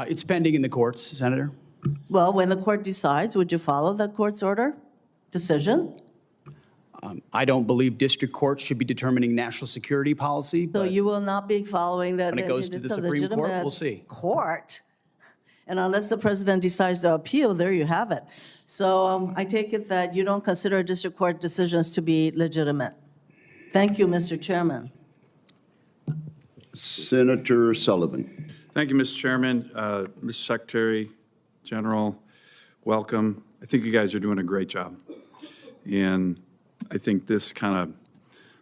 It's pending in the courts, Senator. Well, when the court decides, would you follow the court's order, decision? I don't believe district courts should be determining national security policy, So but you will not be following the. when it goes to the it's a Supreme Court, legitimate we'll see. Court. And unless the president decides to appeal, there you have it. So I take it that you don't consider district court decisions to be legitimate. Thank you, Mr. Chairman. Senator Sullivan. Thank you, Mr. Chairman. Mr. Secretary General, welcome. I think you guys are doing a great job. And I think this kind of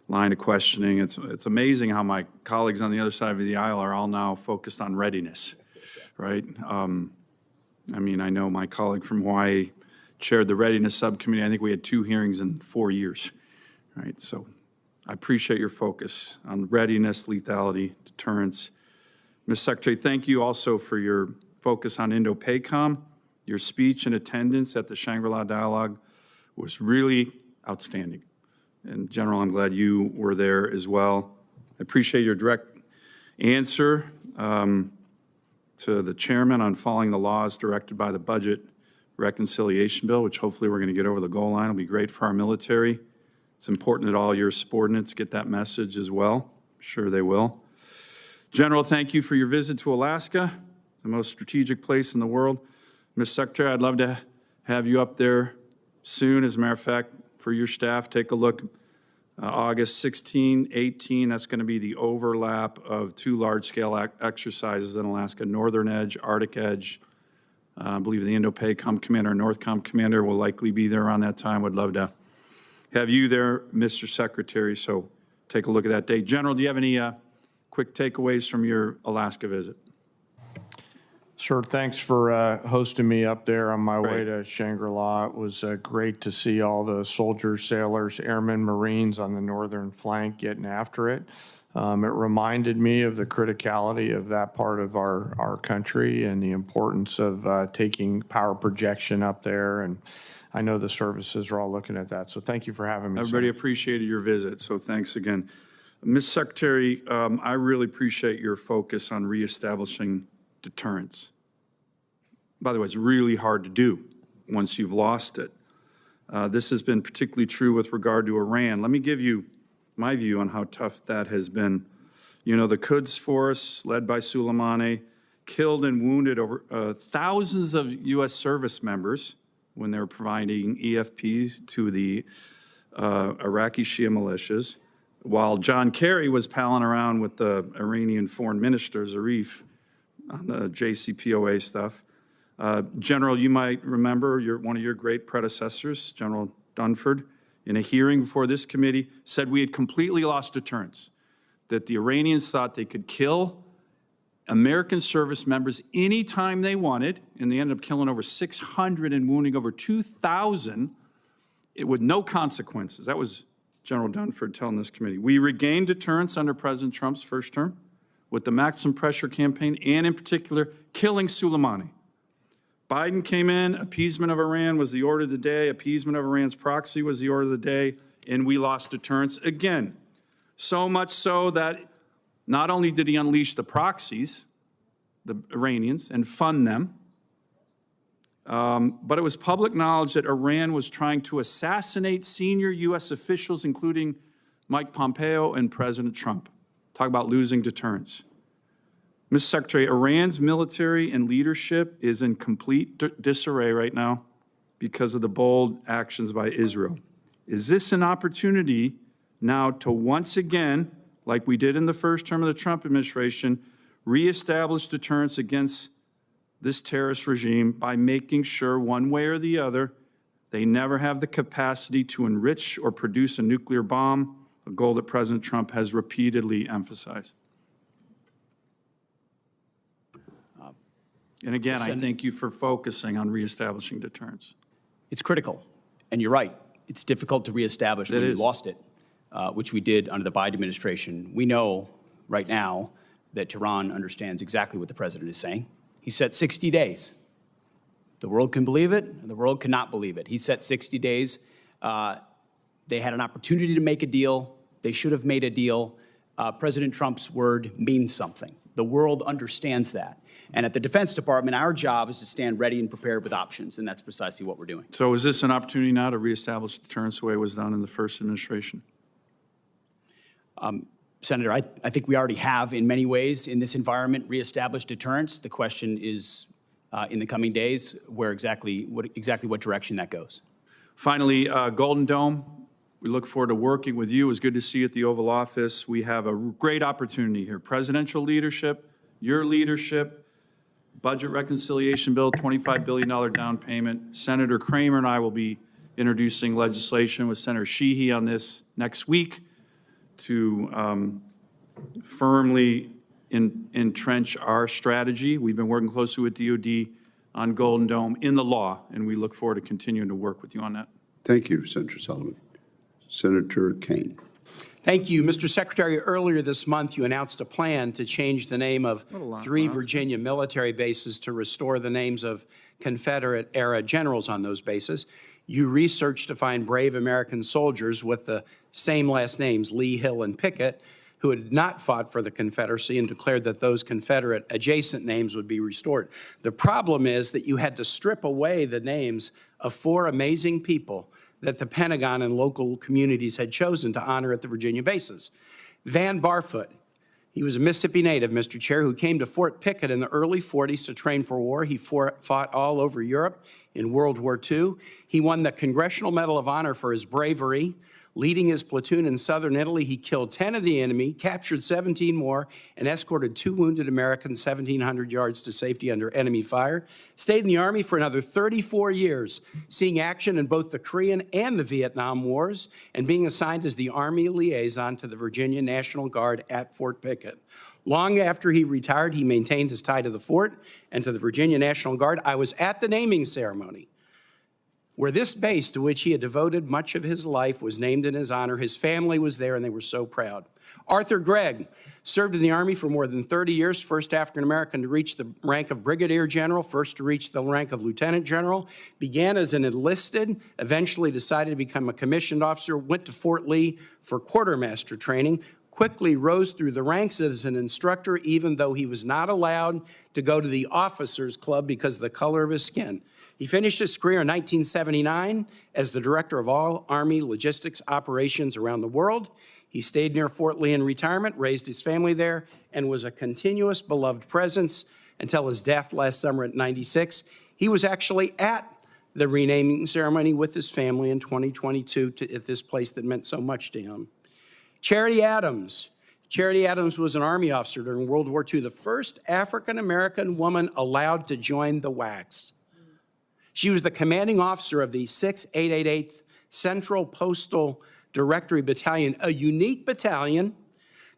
line of questioning, it's amazing how my colleagues on the other side of the aisle are all now focused on readiness, right? I mean, I know my colleague from Hawaii chaired the readiness subcommittee. I think we had 2 hearings in 4 years, right? So I appreciate your focus on readiness, lethality, deterrence. Ms. Secretary, thank you also for your focus on Indo-PACOM. Your speech and attendance at the Shangri-La Dialogue was really outstanding. And General, I'm glad you were there as well. I appreciate your direct answer to the chairman on following the laws directed by the Budget Reconciliation Bill, which hopefully we're going to get over the goal line. It'll be great for our military. It's important that all your subordinates get that message as well. I'm sure they will. General, thank you for your visit to Alaska, the most strategic place in the world. Ms. Secretary, I'd love to have you up there soon. As a matter of fact, for your staff, take a look. August 16, 18, that's going to be the overlap of 2 large-scale exercises in Alaska, Northern Edge, Arctic Edge. I believe the Indo-PACOM commander, Northcom commander will likely be there around that time. Would love to have you there, Mr. Secretary, so take a look at that date. General, do you have any quick takeaways from your Alaska visit? Sure. Thanks for hosting me up there on my way Great. to Shangri-La. It was great to see all the soldiers, sailors, airmen, Marines on the northern flank getting after it. It reminded me of the criticality of that part of our country and the importance of taking power projection up there. And I know the services are all looking at that. So thank you for having me. Everybody Senator. appreciated your visit, so thanks again. Ms. Secretary, I really appreciate your focus on reestablishing deterrence. By the way, it's really hard to do once you've lost it. This has been particularly true with regard to Iran. Let me give you my view on how tough that has been. You know, the Quds Force, led by Soleimani, killed and wounded over thousands of U.S. service members when they were providing EFPs to the Iraqi Shia militias, while John Kerry was palling around with the Iranian foreign minister, Zarif, on the JCPOA stuff. General, you might remember one of your great predecessors, General Dunford, in a hearing before this committee, said we had completely lost deterrence, that the Iranians thought they could kill American service members anytime they wanted, and they ended up killing over 600 and wounding over 2,000 with no consequences. That was General Dunford telling this committee. We regained deterrence under President Trump's first term with the maximum pressure campaign and, in particular, killing Soleimani. Biden came in, appeasement of Iran was the order of the day, appeasement of Iran's proxy was the order of the day, and we lost deterrence again. So much so that not only did he unleash the proxies, the Iranians, and fund them, but it was public knowledge that Iran was trying to assassinate senior U.S. officials, including Mike Pompeo and President Trump. Talk about losing deterrence. Mr. Secretary, Iran's military and leadership is in complete disarray right now because of the bold actions by Israel. Is this an opportunity now to once again, like we did in the first term of the Trump administration, reestablish deterrence against this terrorist regime by making sure one way or the other they never have the capacity to enrich or produce a nuclear bomb, a goal that President Trump has repeatedly emphasized? And again, I thank you for focusing on reestablishing deterrence. It's critical, and you're right. It's difficult to reestablish when you lost it, which we did under the Biden administration. We know right now that Tehran understands exactly what the president is saying. He set 60 days. The world can believe it, and the world cannot believe it. He set 60 days. They had an opportunity to make a deal. They should have made a deal. President Trump's word means something. The world understands that. And at the Defense Department, our job is to stand ready and prepared with options, and that's precisely what we're doing. So is this an opportunity now to reestablish deterrence the way it was done in the first administration? Senator, I think we already have, in many ways, in this environment, reestablished deterrence. The question is, in the coming days, what direction that goes. Finally, Golden Dome, we look forward to working with you. It was good to see you at the Oval Office. We have a great opportunity here. Presidential leadership, your leadership, budget reconciliation bill, $25 billion down payment. Senator Kramer and I will be introducing legislation with Senator Sheehy on this next week to firmly entrench our strategy. We've been working closely with DOD on Golden Dome in the law, and we look forward to continuing to work with you on that. Thank you, Senator Sullivan. Senator Caine. Thank you. Mr. Secretary, earlier this month, you announced a plan to change the name of 3 Virginia military bases to restore the names of Confederate-era generals on those bases. You researched to find brave American soldiers with the same last names, Lee, Hill, and Pickett, who had not fought for the Confederacy and declared that those Confederate adjacent names would be restored. The problem is that you had to strip away the names of 4 amazing people that the Pentagon and local communities had chosen to honor at the Virginia bases. Van Barfoot, he was a Mississippi native, Mr. Chair, who came to Fort Pickett in the early 40s to train for war. He fought all over Europe in World War II. He won the Congressional Medal of Honor for his bravery. Leading his platoon in southern Italy, he killed 10 of the enemy, captured 17 more, and escorted 2 wounded Americans 1,700 yards to safety under enemy fire. Stayed in the Army for another 34 years, seeing action in both the Korean and the Vietnam Wars, and being assigned as the Army liaison to the Virginia National Guard at Fort Pickett. Long after he retired, he maintained his tie to the fort and to the Virginia National Guard. I was at the naming ceremony, where this base, to which he had devoted much of his life, was named in his honor. His family was there, and they were so proud. Arthur Gregg served in the Army for more than 30 years, first African-American to reach the rank of brigadier general, first to reach the rank of lieutenant general, began as an enlisted, eventually decided to become a commissioned officer, went to Fort Lee for quartermaster training, quickly rose through the ranks as an instructor, even though he was not allowed to go to the officers' club because of the color of his skin. He finished his career in 1979 as the director of all Army logistics operations around the world. He stayed near Fort Lee in retirement, raised his family there, and was a continuous beloved presence until his death last summer at 96. He was actually at the renaming ceremony with his family in 2022 at this place that meant so much to him. Charity Adams. Charity Adams was an Army officer during World War II, the first African-American woman allowed to join the WACs. She was the commanding officer of the 6888th Central Postal Directory Battalion, a unique battalion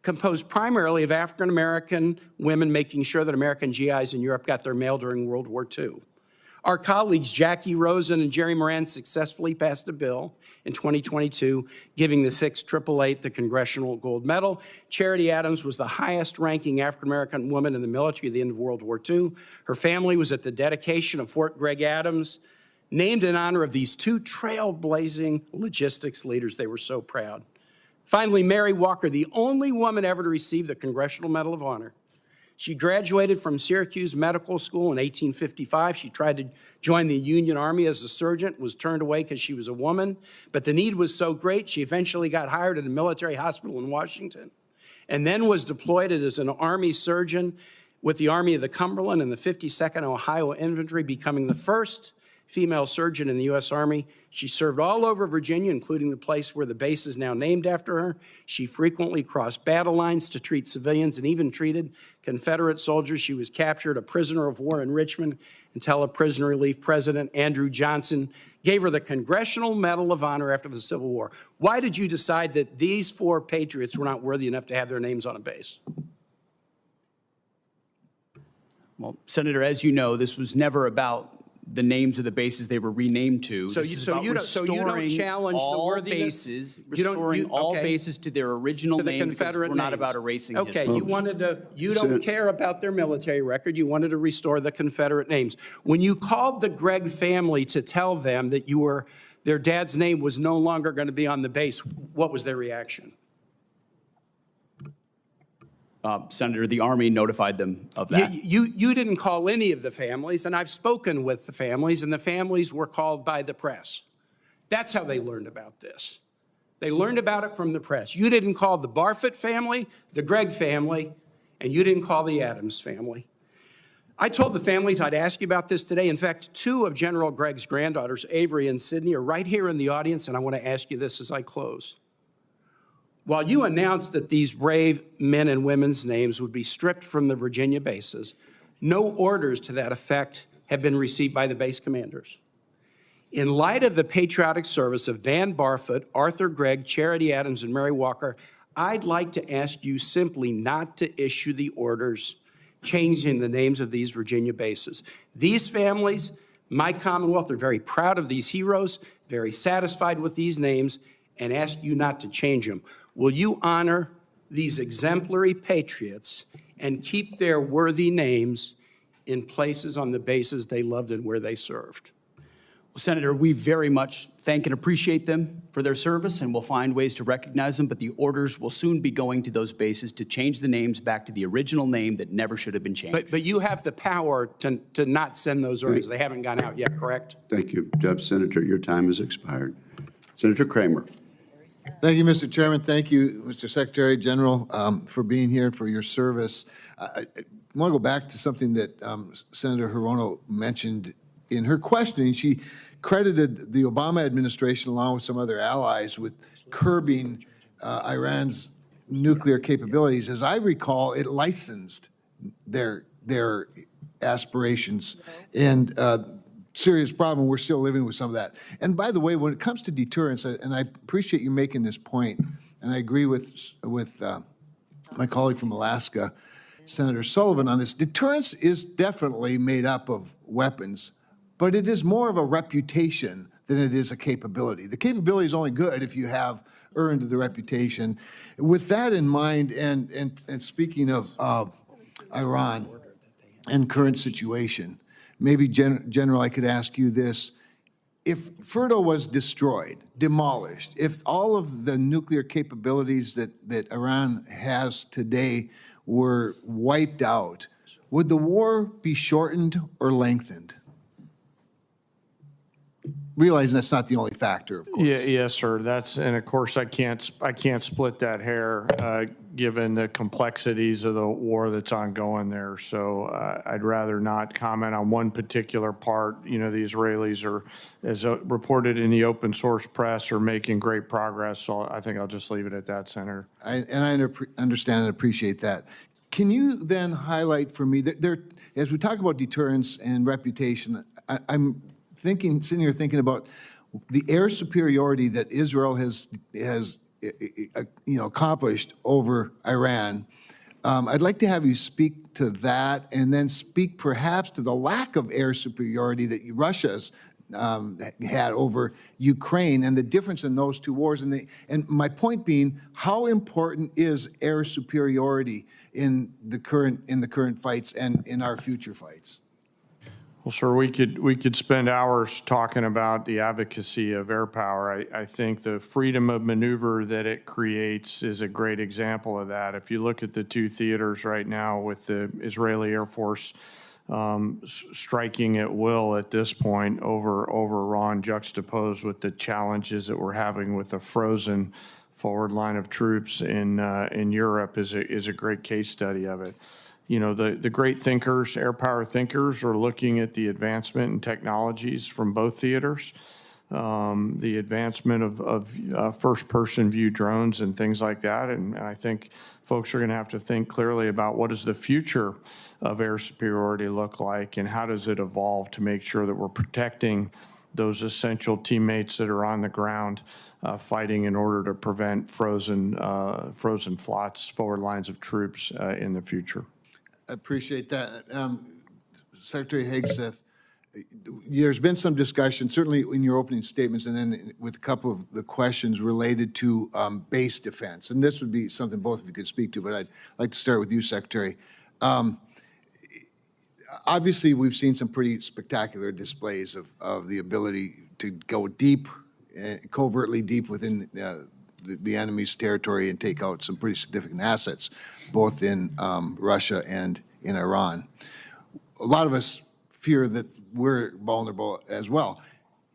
composed primarily of African-American women making sure that American GIs in Europe got their mail during World War II. Our colleagues Jackie Rosen and Jerry Moran successfully passed a bill in 2022 giving the 688 the Congressional Gold Medal. Charity Adams was the highest-ranking African-American woman in the military at the end of World War II. Her family was at the dedication of Fort Gregg Adams, named in honor of these 2 trailblazing logistics leaders. They were so proud. Finally, Mary Walker, the only woman ever to receive the Congressional Medal of Honor. She graduated from Syracuse Medical School in 1855. She tried to join the Union Army as a surgeon, was turned away because she was a woman. But the need was so great, she eventually got hired at a military hospital in Washington and then was deployed as an Army surgeon with the Army of the Cumberland and the 52nd Ohio Infantry, becoming the first female surgeon in the U.S. Army. She served all over Virginia, including the place where the base is now named after her. She frequently crossed battle lines to treat civilians and even treated Confederate soldiers. She was captured, a prisoner of war in Richmond, until a prisoner relief president, Andrew Johnson, gave her the Congressional Medal of Honor after the Civil War. Why did you decide that these 4 patriots were not worthy enough to have their names on a base? Well, Senator, as you know, this was never about the names of the bases they were renamed to. So you don't challenge the worthiness? Restoring all bases to their original name, because we're not about erasing history. Okay, you don't care about their military record. You wanted to restore the Confederate names. When you called the Gregg family to tell them that their dad's name was no longer going to be on the base, what was their reaction? Senator, the Army notified them of that. You didn't call any of the families, and I've spoken with the families, and the families were called by the press. That's how they learned about this. They learned about it from the press. You didn't call the Barfoot family, the Gregg family, and you didn't call the Adams family. I told the families I'd ask you about this today. In fact, 2 of General Gregg's granddaughters, Avery and Sydney, are right here in the audience, and I want to ask you this as I close. While you announced that these brave men and women's names would be stripped from the Virginia bases, no orders to that effect have been received by the base commanders. In light of the patriotic service of Van Barfoot, Arthur Gregg, Charity Adams, and Mary Walker, I'd like to ask you simply not to issue the orders changing the names of these Virginia bases. These families, my Commonwealth, are very proud of these heroes, very satisfied with these names, and ask you not to change them. Will you honor these exemplary patriots and keep their worthy names in places on the bases they loved and where they served? Well, Senator, we very much thank and appreciate them for their service, and we'll find ways to recognize them, but the orders will soon be going to those bases to change the names back to the original name that never should have been changed. But you have the power to not send those orders. They haven't gone out yet, correct? Thank you. Senator, your time has expired. Senator Kramer. Thank you, Mr. Chairman. Thank you, Mr. Secretary General, for being here, for your service. I want to go back to something that Senator Hirono mentioned in her questioning. She credited the Obama administration, along with some other allies, with curbing Iran's nuclear capabilities. As I recall, it licensed their aspirations, and serious problem. We're still living with some of that. And by the way, when it comes to deterrence, and I appreciate you making this point, and I agree with my colleague from Alaska, Senator Sullivan, on this. Deterrence is definitely made up of weapons, but it is more of a reputation than it is a capability. The capability is only good if you have earned the reputation. With that in mind, and speaking of Iran and current situation, maybe, General, I could ask you this. If Fordo was destroyed, demolished, if all of the nuclear capabilities that Iran has today were wiped out, would the war be shortened or lengthened? Realizing that's not the only factor, of course. Yeah, yes, sir. And of course I can't split that hair given the complexities of the war that's ongoing there. So I'd rather not comment on one particular part. You know, the Israelis are, as reported in the open source press, are making great progress. So I think I'll just leave it at that, Senator. I understand and appreciate that. Can you then highlight for me that as we talk about deterrence and reputation, I'm sitting here thinking about the air superiority that Israel has accomplished over Iran. I'd like to have you speak to that, and then speak perhaps to the lack of air superiority that Russia's had over Ukraine, and the difference in those two wars. And my point being, how important is air superiority in the current fights and in our future fights? Well, sir, we could spend hours talking about the advocacy of air power. I think the freedom of maneuver that it creates is a great example of that. If you look at the 2 theaters right now with the Israeli Air Force striking at will at this point over Iran, juxtaposed with the challenges that we're having with the frozen forward line of troops in Europe, is a great case study of it. You know, the great thinkers, air power thinkers, are looking at the advancement in technologies from both theaters, the advancement of first-person view drones and things like that. And I think folks are going to have to think clearly about what does the future of air superiority look like, and how does it evolve to make sure that we're protecting those essential teammates that are on the ground fighting in order to prevent frozen flots, forward lines of troops in the future. I appreciate that. Secretary Hegseth, there's been some discussion, certainly in your opening statements, and then with a couple of the questions related to base defense. And this would be something both of you could speak to, but I'd like to start with you, Secretary. Obviously, we've seen some pretty spectacular displays of the ability to go deep, covertly deep within the enemy's territory and take out some pretty significant assets, both in Russia and in Iran. A lot of us fear that we're vulnerable as well.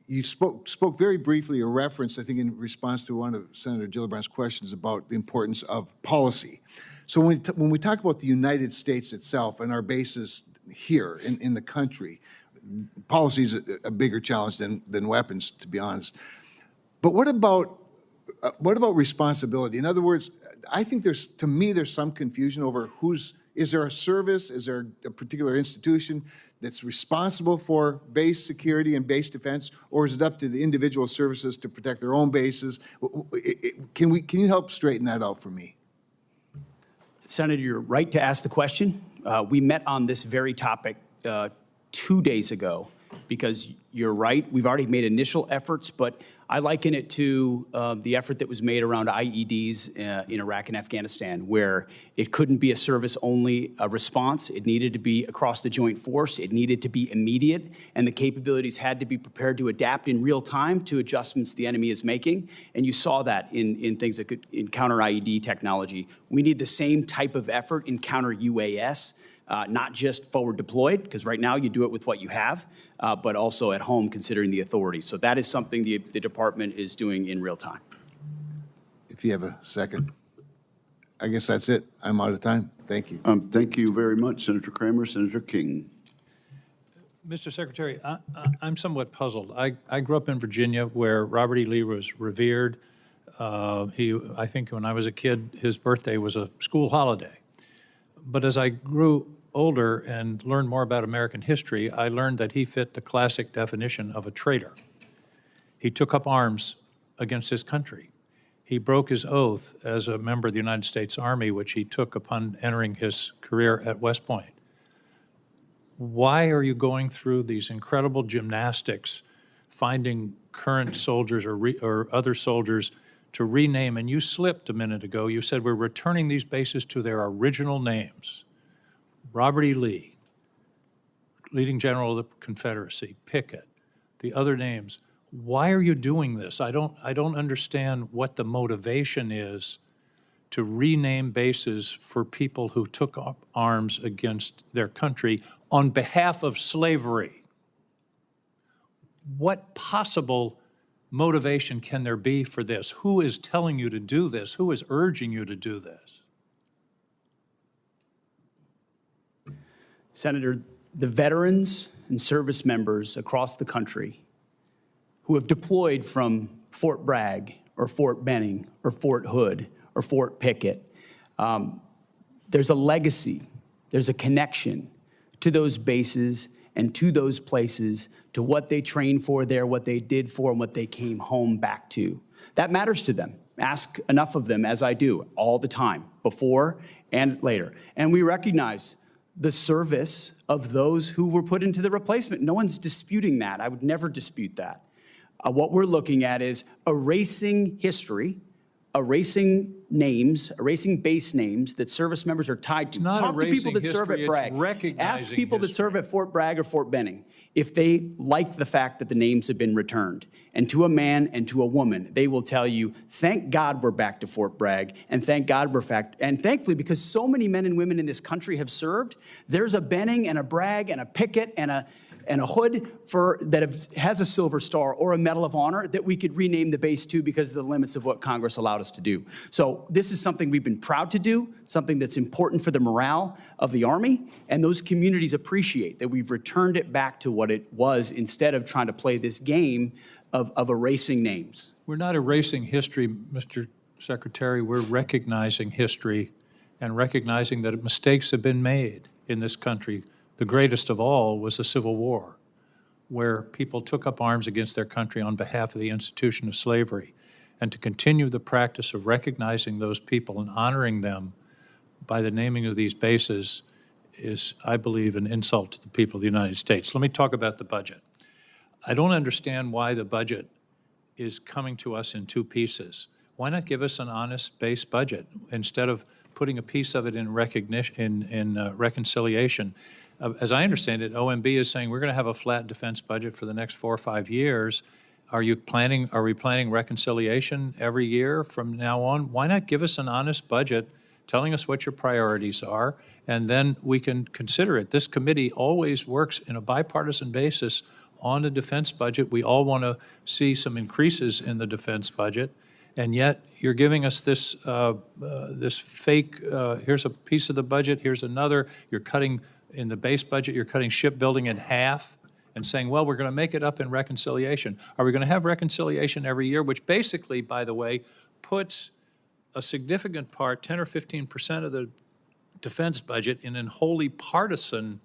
You spoke very briefly, or referenced, I think, in response to one of Senator Gillibrand's questions about the importance of policy. So when we talk about the United States itself and our bases here in the country, policy is a bigger challenge than weapons, to be honest. But what about responsibility? In other words, I think there's some confusion over is there a service, is there a particular institution that's responsible for base security and base defense, or is it up to the individual services to protect their own bases? Can you help straighten that out for me? Senator, you're right to ask the question. We met on this very topic 2 days ago, because you're right, we've already made initial efforts, but I liken it to the effort that was made around IEDs in Iraq and Afghanistan, where it couldn't be a service-only response. It needed to be across the joint force. It needed to be immediate, and the capabilities had to be prepared to adapt in real time to adjustments the enemy is making. And you saw that in things that could in counter IED technology. We need the same type of effort in counter UAS. Not just forward deployed, because right now you do it with what you have, but also at home considering the authorities. So that is something the department is doing in real time. If you have a second. I guess that's it. I'm out of time. Thank you. Thank you very much, Senator Kramer. Senator King. Mr. Secretary, I'm somewhat puzzled. I grew up in Virginia, where Robert E. Lee was revered. I think when I was a kid, his birthday was a school holiday. But as I grew older and learned more about American history, I learned that he fit the classic definition of a traitor. He took up arms against his country. He broke his oath as a member of the United States Army, which he took upon entering his career at West Point. Why are you going through these incredible gymnastics, finding current soldiers or other soldiers to rename? And you slipped a minute ago. You said we're returning these bases to their original names. Robert E. Lee, leading general of the Confederacy, Pickett, the other names. Why are you doing this? I don't understand what the motivation is to rename bases for people who took up arms against their country on behalf of slavery. What possible motivation can there be for this? Who is telling you to do this? Who is urging you to do this? Senator, the veterans and service members across the country who have deployed from Fort Bragg or Fort Benning or Fort Hood or Fort Pickett, there's a legacy, there's a connection to those bases and to those places, to what they trained for there, what they did for, and what they came home back to. That matters to them. Ask enough of them, as I do, all the time, before and later. And we recognize the service of those who were put into the replacement. No one's disputing that. I would never dispute that. What we're looking at is erasing history, erasing names, erasing base names that service members are tied to. It's not Talk to people that erasing serve at history, Bragg. it's recognizing Ask people that history. serve at Fort Bragg or Fort Benning if they like the fact that the names have been returned. And to a man and to a woman, they will tell you, thank God we're back to Fort Bragg, and thank God we're back. And thankfully, because so many men and women in this country have served, there's a Benning and a Bragg and a Pickett and a Hood that has a Silver Star or a Medal of Honor that we could rename the base to because of the limits of what Congress allowed us to do. So this is something we've been proud to do, something that's important for the morale of the Army, and those communities appreciate that we've returned it back to what it was instead of trying to play this game of erasing names. We're not erasing history, Mr. Secretary. We're recognizing history and recognizing that mistakes have been made in this country. The greatest of all was the Civil War, where people took up arms against their country on behalf of the institution of slavery. And to continue the practice of recognizing those people and honoring them by the naming of these bases is, I believe, an insult to the people of the United States. Let me talk about the budget. I don't understand why the budget is coming to us in two pieces. Why not give us an honest base budget instead of putting a piece of it in recognition, in reconciliation? As I understand it, OMB is saying we're going to have a flat defense budget for the next 4 or 5 years. Are we planning reconciliation every year from now on? Why not give us an honest budget, telling us what your priorities are, and then we can consider it. This committee always works in a bipartisan basis on the defense budget. We all want to see some increases in the defense budget, and yet you're giving us this, this fake, here's a piece of the budget, here's another. You're cutting, in the base budget, you're cutting shipbuilding in half and saying, well, we're going to make it up in reconciliation. Are we going to have reconciliation every year, which basically, by the way, puts a significant part, 10 or 15% of the defense budget in a wholly partisan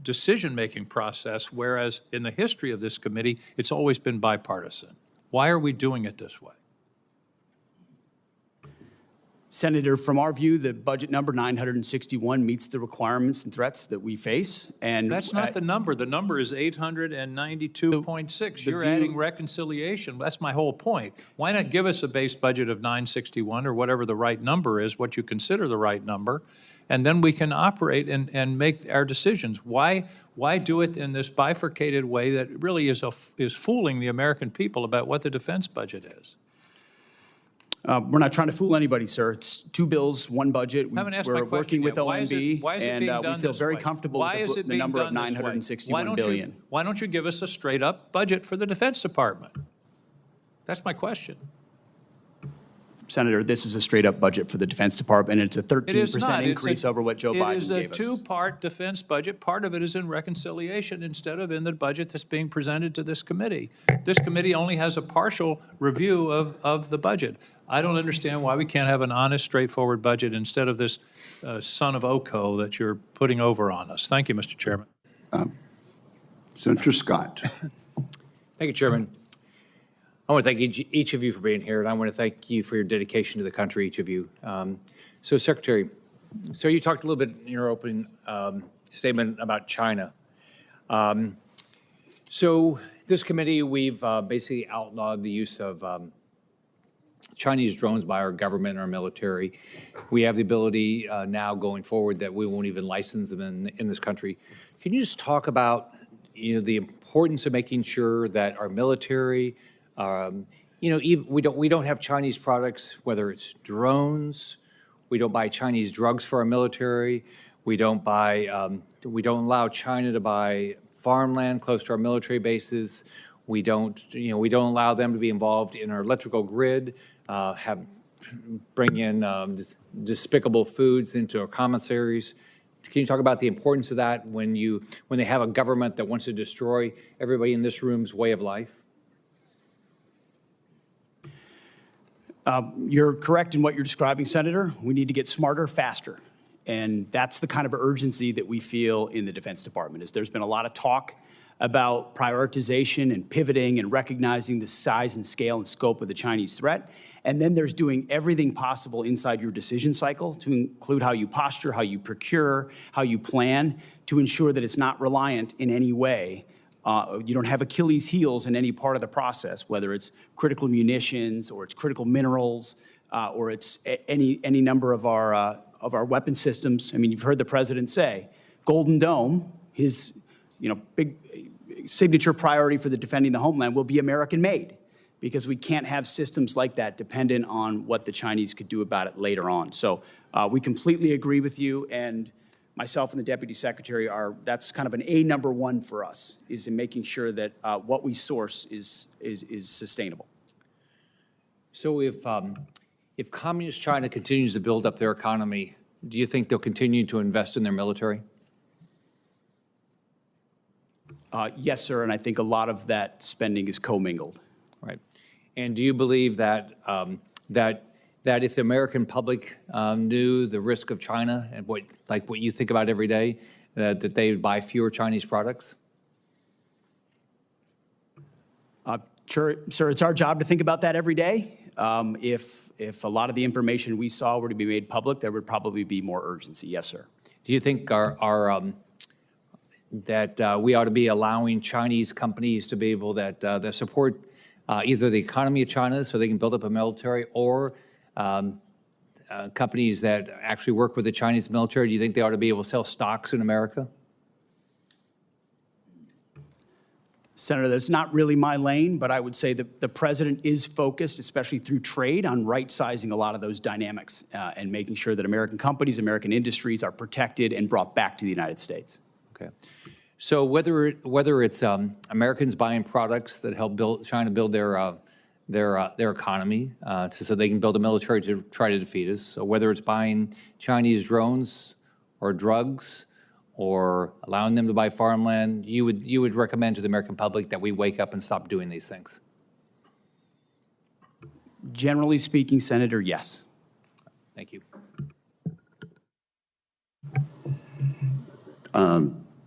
decision-making process, whereas in the history of this committee, it's always been bipartisan. Why are we doing it this way? Senator, from our view, the budget number 961 meets the requirements and threats that we face. And That's not the number. The number is 892.6. You're adding reconciliation. That's my whole point. Why not give us a base budget of 961 or whatever the right number is, what you consider the right number, and then we can operate and make our decisions. Why do it in this bifurcated way that really is fooling the American people about what the defense budget is? We're not trying to fool anybody, sir. It's two bills, one budget. Haven't asked We're my question working with yet. Why is it- OMB, why is it and being we done feel this very way? comfortable Why with is the it being number of done this way? 961 billion. Why don't you give us a straight-up budget for the Defense Department? That's my question. Senator, this is a straight-up budget for the Defense Department, and it's a It is 13% not. increase over what Joe Biden It is a gave us. two-part defense budget. Part of it is in reconciliation instead of in the budget that's being presented to this committee. This committee only has a partial review of the budget. I don't understand why we can't have an honest, straightforward budget instead of this son of Oko that you're putting over on us. Thank you, Mr. Chairman. Senator Scott. Thank you, Chairman. I want to thank each of you for being here, and I want to thank you for your dedication to the country, each of you. So, Secretary, so you talked a little bit in your opening statement about China. So this committee, we've basically outlawed the use of Chinese drones by our government and our military. We have the ability now going forward that we won't even license them in this country. Can you just talk about, the importance of making sure that our military, we don't have Chinese products, whether it's drones, we don't buy Chinese drugs for our military, we don't allow China to buy farmland close to our military bases, we don't allow them to be involved in our electrical grid, bring in despicable foods into our commissaries. Can you talk about the importance of that when they have a government that wants to destroy everybody in this room's way of life? You're correct in what you're describing, Senator. We need to get smarter, faster. And that's the kind of urgency that we feel in the Defense Department. There's been a lot of talk about prioritization and pivoting and recognizing the size and scale and scope of the Chinese threat. And then there's doing everything possible inside your decision cycle to include how you posture, how you procure, how you plan to ensure that it's not reliant in any way. You don't have Achilles heels in any part of the process, whether it's critical munitions or it's critical minerals or it's any number of our weapon systems. I mean, you've heard the president say, Golden Dome, his big signature priority for the defending the homeland will be American made, because we can't have systems like that dependent on what the Chinese could do about it later on. So we completely agree with you, and myself and the Deputy Secretary that's kind of an number one for us, is in making sure that what we source is sustainable. So if Communist China continues to build up their economy, do you think they'll continue to invest in their military? Yes, sir, and I think a lot of that spending is commingled. Right. And do you believe that that if the American public knew the risk of China and what you think about every day, that they would buy fewer Chinese products? Sure, sir, it's our job to think about that every day. If a lot of the information we saw were to be made public, there would probably be more urgency. Yes, sir. Do you think that we ought to be allowing Chinese companies to be able that support either the economy of China so they can build up a military, or companies that actually work with the Chinese military? Do you think they ought to be able to sell stocks in America? Senator, that's not really my lane, but I would say that the president is focused, especially through trade, on right-sizing a lot of those dynamics and making sure that American companies, American industries are protected and brought back to the United States. Okay. So whether it's Americans buying products that help China build their economy so they can build a military to try to defeat us, or whether it's buying Chinese drones or drugs or allowing them to buy farmland, you would recommend to the American public that we wake up and stop doing these things? Generally speaking, Senator, yes. Thank you.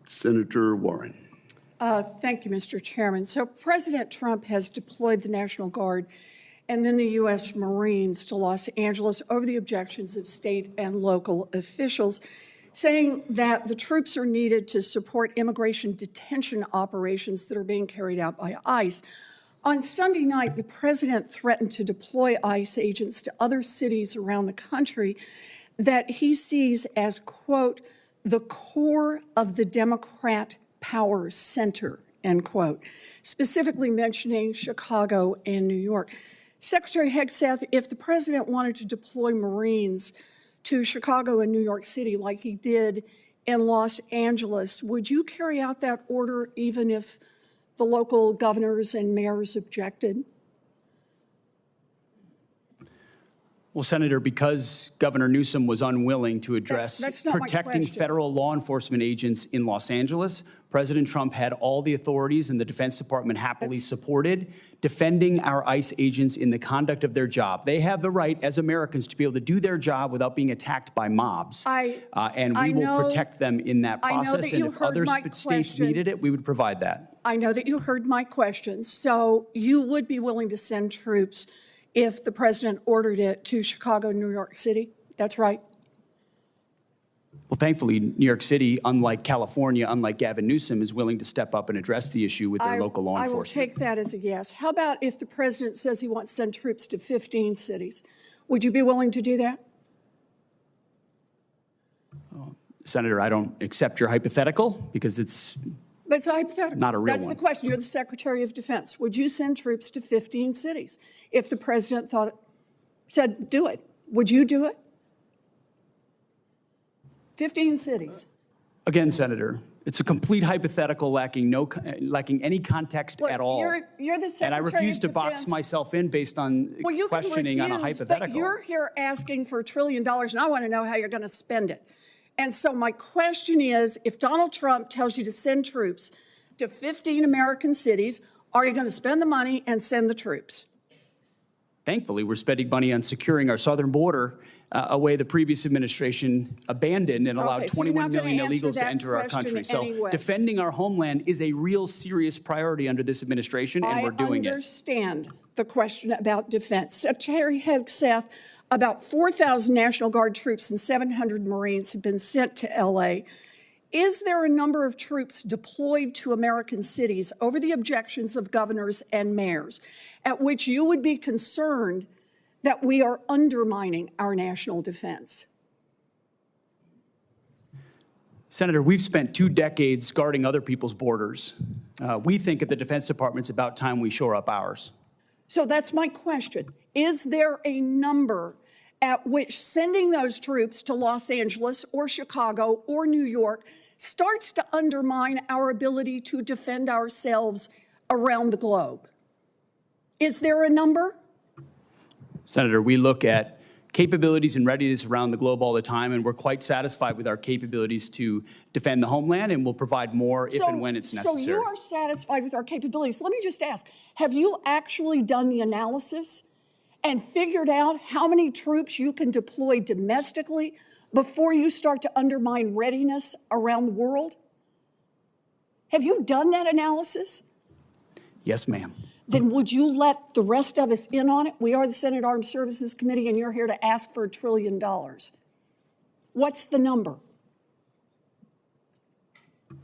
Senator Warren. Thank you, Mr. Chairman. So President Trump has deployed the National Guard and then the U.S. Marines to Los Angeles over the objections of state and local officials, saying that the troops are needed to support immigration detention operations that are being carried out by ICE. On Sunday night, the president threatened to deploy ICE agents to other cities around the country that he sees as, quote, the core of the Democrat power center, end quote, specifically mentioning Chicago and New York. Secretary Hegseth, if the president wanted to deploy Marines to Chicago and New York City like he did in Los Angeles, would you carry out that order even if the local governors and mayors objected? Well, Senator, because Governor Newsom was unwilling to address that's not my protecting question. federal law enforcement agents in Los Angeles, President Trump had all the authorities, and the Defense Department happily supported defending our ICE agents in the conduct of their job. They have the right, as Americans, to be able to do their job without being attacked by mobs. And we will protect them in that process. And if other states needed it, we would provide that. I know that you heard my question. So you would be willing to send troops if the president ordered it to Chicago, New York City? That's right. Well, thankfully, New York City, unlike California, unlike Gavin Newsom, is willing to step up and address the issue with their local law enforcement. I will take that as a yes. How about if the president says he wants to send troops to 15 cities? Would you be willing to do that? Senator, I don't accept your hypothetical because it's That's a hypothetical. Not a real That's one. the question. You're the Secretary of Defense. Would you send troops to 15 cities if the president said do it? Would you do it? 15 cities. Again, Senator, it's a complete hypothetical lacking any context Look, at all. You're the Secretary and I refuse of to box Defense. myself in based on Well, you questioning can refuse, on a hypothetical. But you're here asking for $1 trillion, and I want to know how you're going to spend it. And so my question is, if Donald Trump tells you to send troops to 15 American cities, are you going to spend the money and send the troops? Thankfully, we're spending money on securing our southern border, a way the previous administration abandoned and allowed Okay, so you're 21 not million gonna answer illegals to that enter our country. question anyway. So defending our homeland is a real serious priority under this administration, and we're doing it. I understand the question about defense. Secretary Hegseth, about 4,000 National Guard troops and 700 Marines have been sent to L.A. Is there a number of troops deployed to American cities over the objections of governors and mayors at which you would be concerned that we are undermining our national defense? Senator, we've spent 2 decades guarding other people's borders. We think at the Defense Department it's about time we shore up ours. So that's my question. Is there a number at which sending those troops to Los Angeles or Chicago or New York starts to undermine our ability to defend ourselves around the globe? Is there a number? Senator, we look at capabilities and readiness around the globe all the time, and we're quite satisfied with our capabilities to defend the homeland, and we'll provide more if and when it's necessary. So you are satisfied with our capabilities. Let me just ask, have you actually done the analysis and figured out how many troops you can deploy domestically before you start to undermine readiness around the world? Have you done that analysis? Yes, ma'am. Then would you let the rest of us in on it? We are the Senate Armed Services Committee, and you're here to ask for $1 trillion. What's the number?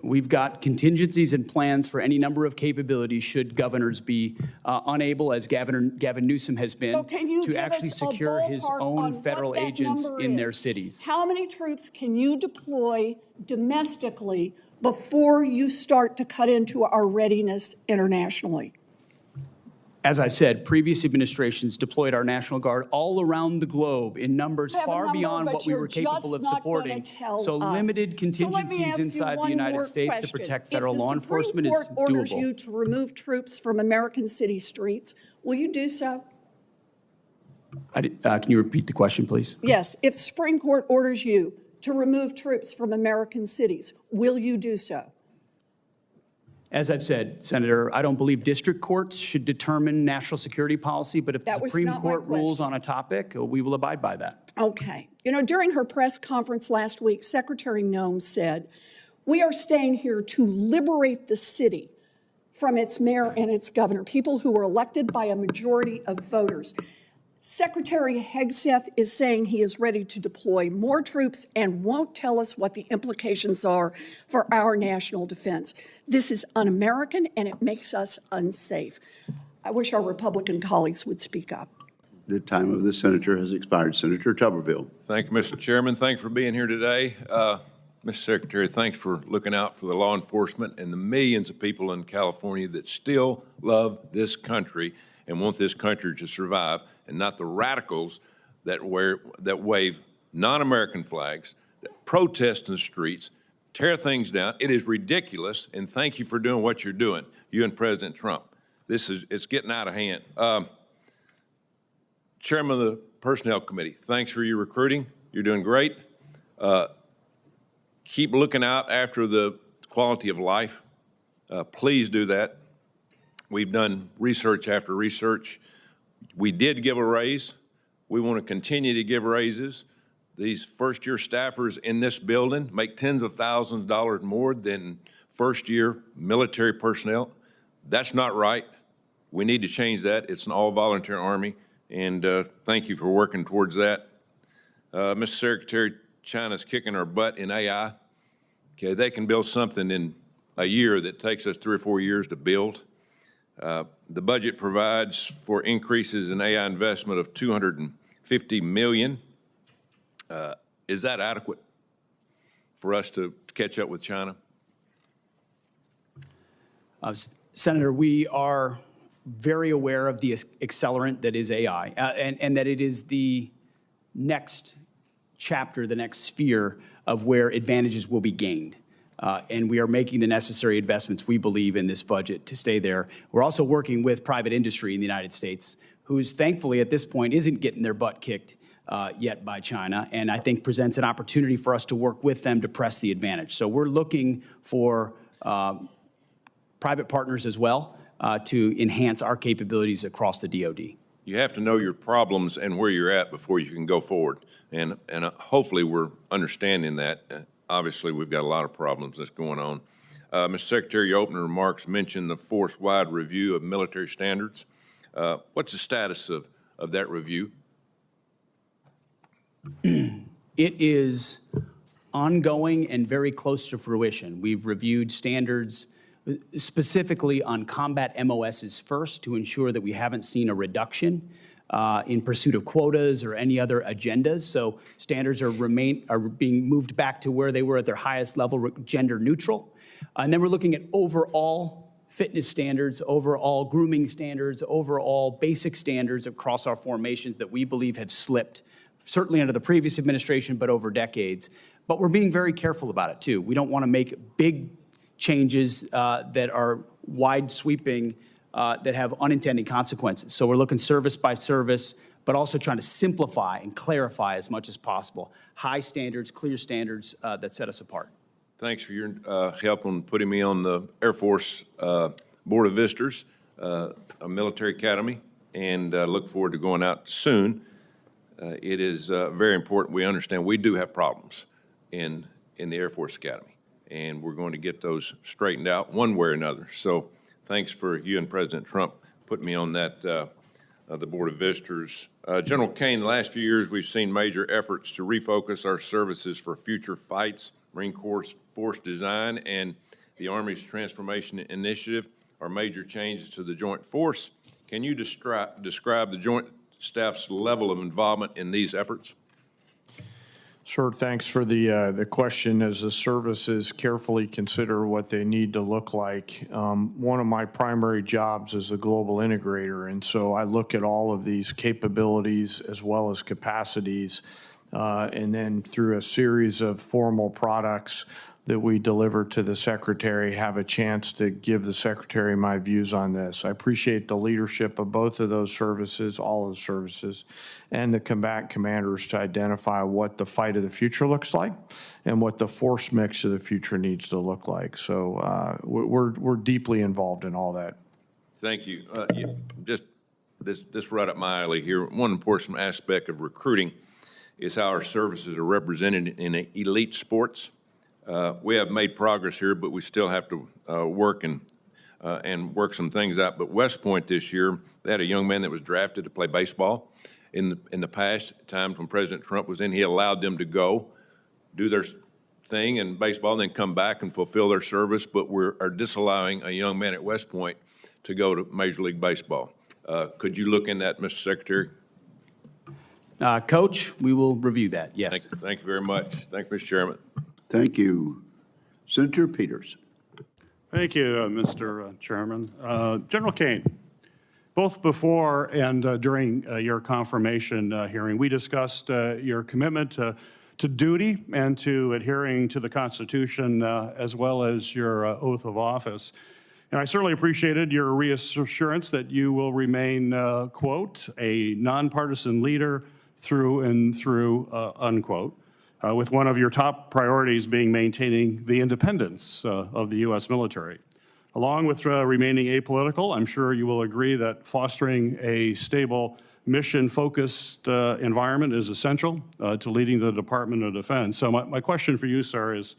We've got contingencies and plans for any number of capabilities should governors be unable, as Gavin Newsom has been, So can you to give actually us a secure his ballpark own on federal what that agents number in is? their cities. How many troops can you deploy domestically before you start to cut into our readiness internationally? As I said, previous administrations deployed our National Guard all around the globe in numbers Have a far number, beyond but what we you're were capable of just not gonna supporting. tell So us. limited So let me contingencies ask you inside the one United more States to question. protect federal law If the Supreme enforcement is Court orders doable. you to remove troops from American city streets, will you do so? Can you repeat the question, please? Yes, if the Supreme Court orders you to remove troops from American cities, will you do so? As I've said, Senator, I don't believe district courts should determine national security policy, but if the That was Supreme not my Court rules question. on a topic, we will abide by that. Okay. You know, during her press conference last week, Secretary Nome said, "We are staying here to liberate the city from its mayor and its governor, people who were elected by a majority of voters." Secretary Hegseth is saying he is ready to deploy more troops and won't tell us what the implications are for our national defense. This is un-American and it makes us unsafe. I wish our Republican colleagues would speak up. The time of the senator has expired. Senator Tuberville. Thank you, Mr. Chairman. Thanks for being here today. Mr. Secretary, thanks for looking out for the law enforcement and the millions of people in California that still love this country and want this country to survive, and not the radicals that wave non-American flags, that protest in the streets, tear things down. It is ridiculous, and thank you for doing what you're doing, you and President Trump. It's getting out of hand. Chairman of the Personnel Committee, thanks for your recruiting. You're doing great. Keep looking out after the quality of life. Please do that. We've done research after research. We did give a raise. We want to continue to give raises. These first-year staffers in this building make tens of thousands of dollars more than first-year military personnel. That's not right. We need to change that. It's an all-volunteer Army, and thank you for working towards that. Mr. Secretary, China's kicking our butt in AI. Okay, they can build something in a year that takes us 3 or 4 years to build. The budget provides for increases in AI investment of $250 million. Is that adequate for us to catch up with China? Senator, we are very aware of the accelerant that is AI, and that it is the next chapter, the next sphere of where advantages will be gained. And we are making the necessary investments, we believe, in this budget to stay there. We're also working with private industry in the United States, who's thankfully at this point isn't getting their butt kicked yet by China, and I think presents an opportunity for us to work with them to press the advantage. So we're looking for private partners as well to enhance our capabilities across the DOD. You have to know your problems and where you're at before you can go forward. And hopefully we're understanding that. Obviously, we've got a lot of problems that's going on. Mr. Secretary, your opening remarks mentioned the force-wide review of military standards. What's the status of that review? It is ongoing and very close to fruition. We've reviewed standards specifically on combat MOSs first to ensure that we haven't seen a reduction in pursuit of quotas or any other agendas. So standards are being moved back to where they were at their highest level, gender neutral. And then we're looking at overall fitness standards, overall grooming standards, overall basic standards across our formations that we believe have slipped, certainly under the previous administration, but over decades. But we're being very careful about it, too. We don't want to make big changes that are wide sweeping that have unintended consequences. So we're looking service by service, but also trying to simplify and clarify as much as possible. High standards, clear standards that set us apart. Thanks for your help on putting me on the Air Force Board of Visitors, a military academy, and look forward to going out soon. It is very important. We understand we do have problems in the Air Force Academy, and we're going to get those straightened out one way or another. So thanks for you and President Trump putting me on that, the Board of Visitors. General Caine, the last few years we've seen major efforts to refocus our services for future fights. Marine Corps Force Design and the Army's Transformation Initiative are major changes to the Joint Force. Can you describe the Joint Staff's level of involvement in these efforts? Sure, thanks for the question. As the services carefully consider what they need to look like, one of my primary jobs is the global integrator, and so I look at all of these capabilities as well as capacities, and then through a series of formal products that we deliver to the Secretary, have a chance to give the Secretary my views on this. I appreciate the leadership of both of those services, all of the services, and the combatant commanders to identify what the fight of the future looks like and what the force mix of the future needs to look like. So we're deeply involved in all that. Thank you. Just this right up my alley here. One important aspect of recruiting is how our services are represented in elite sports. We have made progress here, but we still have to work and work some things out. But West Point this year, they had a young man that was drafted to play baseball. In the past times when President Trump was in, he allowed them to go do their thing in baseball and then come back and fulfill their service. But we are disallowing a young man at West Point to go to Major League Baseball. Could you look in that, Mr. Secretary? Coach, we will review that, yes. Thank you very much. Thank you, Mr. Chairman. Thank you. Senator Peters. Thank you, Mr. Chairman. General Caine, both before and during your confirmation hearing, we discussed your commitment to duty and to adhering to the Constitution as well as your oath of office. And I certainly appreciated your reassurance that you will remain, quote, a nonpartisan leader through and through, unquote. With one of your top priorities being maintaining the independence of the U.S. military. Along with remaining apolitical, I'm sure you will agree that fostering a stable, mission-focused environment is essential to leading the Department of Defense. So my question for you, sir, is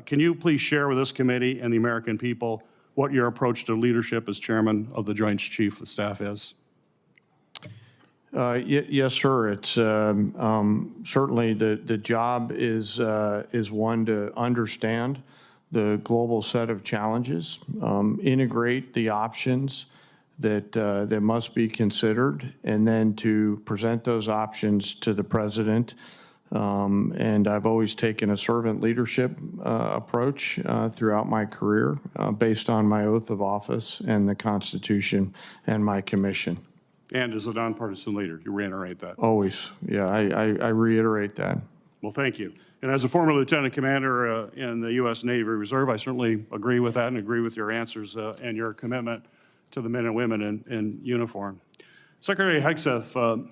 can you please share with this committee and the American people what your approach to leadership as chairman of the Joint Chiefs of Staff is? Yes, sir. It's certainly the job is one to understand the global set of challenges, integrate the options that must be considered, and then to present those options to the president. And I've always taken a servant leadership approach throughout my career based on my oath of office and the Constitution and my commission. And as a nonpartisan leader, you reiterate that? Always, yeah, I reiterate that. Well, thank you. And as a former lieutenant commander in the U.S. Navy Reserve, I certainly agree with that and agree with your answers and your commitment to the men and women in uniform. Secretary Hegseth,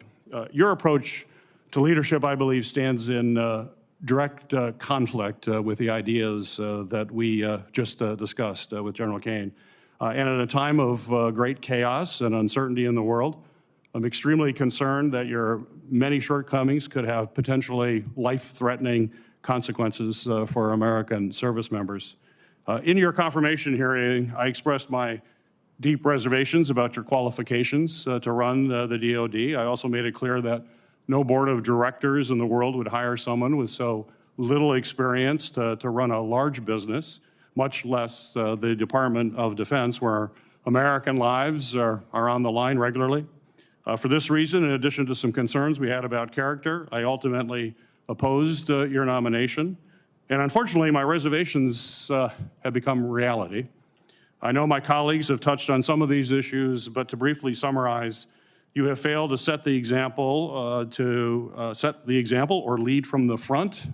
your approach to leadership, I believe, stands in direct conflict with the ideas that we just discussed with General Caine. And at a time of great chaos and uncertainty in the world, I'm extremely concerned that your many shortcomings could have potentially life-threatening consequences for American service members. In your confirmation hearing, I expressed my deep reservations about your qualifications to run the DOD. I also made it clear that no board of directors in the world would hire someone with so little experience to run a large business, much less the Department of Defense, where American lives are on the line regularly. For this reason, in addition to some concerns we had about character, I ultimately opposed your nomination. And unfortunately, my reservations have become reality. I know my colleagues have touched on some of these issues, but to briefly summarize, you have failed to set the example, or lead from the front,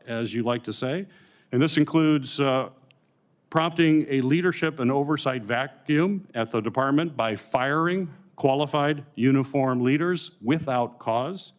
as you like to say. And this includes prompting a leadership and oversight vacuum at the department by firing qualified uniformed leaders without cause,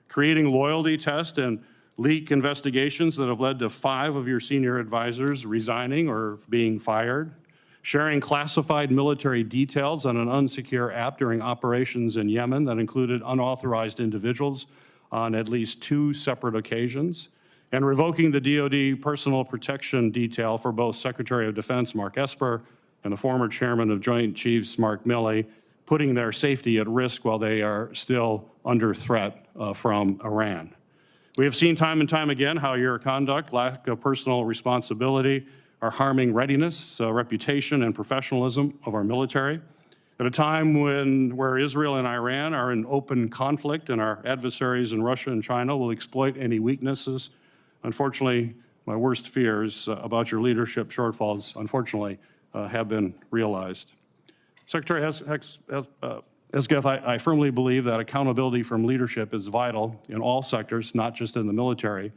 creating loyalty tests and leak investigations that have led to 5 of your senior advisors resigning or being fired, sharing classified military details on an unsecure app during operations in Yemen that included unauthorized individuals on at least 2 separate occasions, and revoking the DOD personal protection detail for both Secretary of Defense Mark Esper and the former chairman of Joint Chiefs Mark Milley, putting their safety at risk while they are still under threat from Iran. We have seen time and time again how your conduct, lack of personal responsibility are harming readiness, reputation, and professionalism of our military. At a time where Israel and Iran are in open conflict and our adversaries in Russia and China will exploit any weaknesses, unfortunately, my worst fears about your leadership shortfalls, unfortunately, have been realized. Secretary Hegseth, I firmly believe that accountability from leadership is vital in all sectors, not just in the military.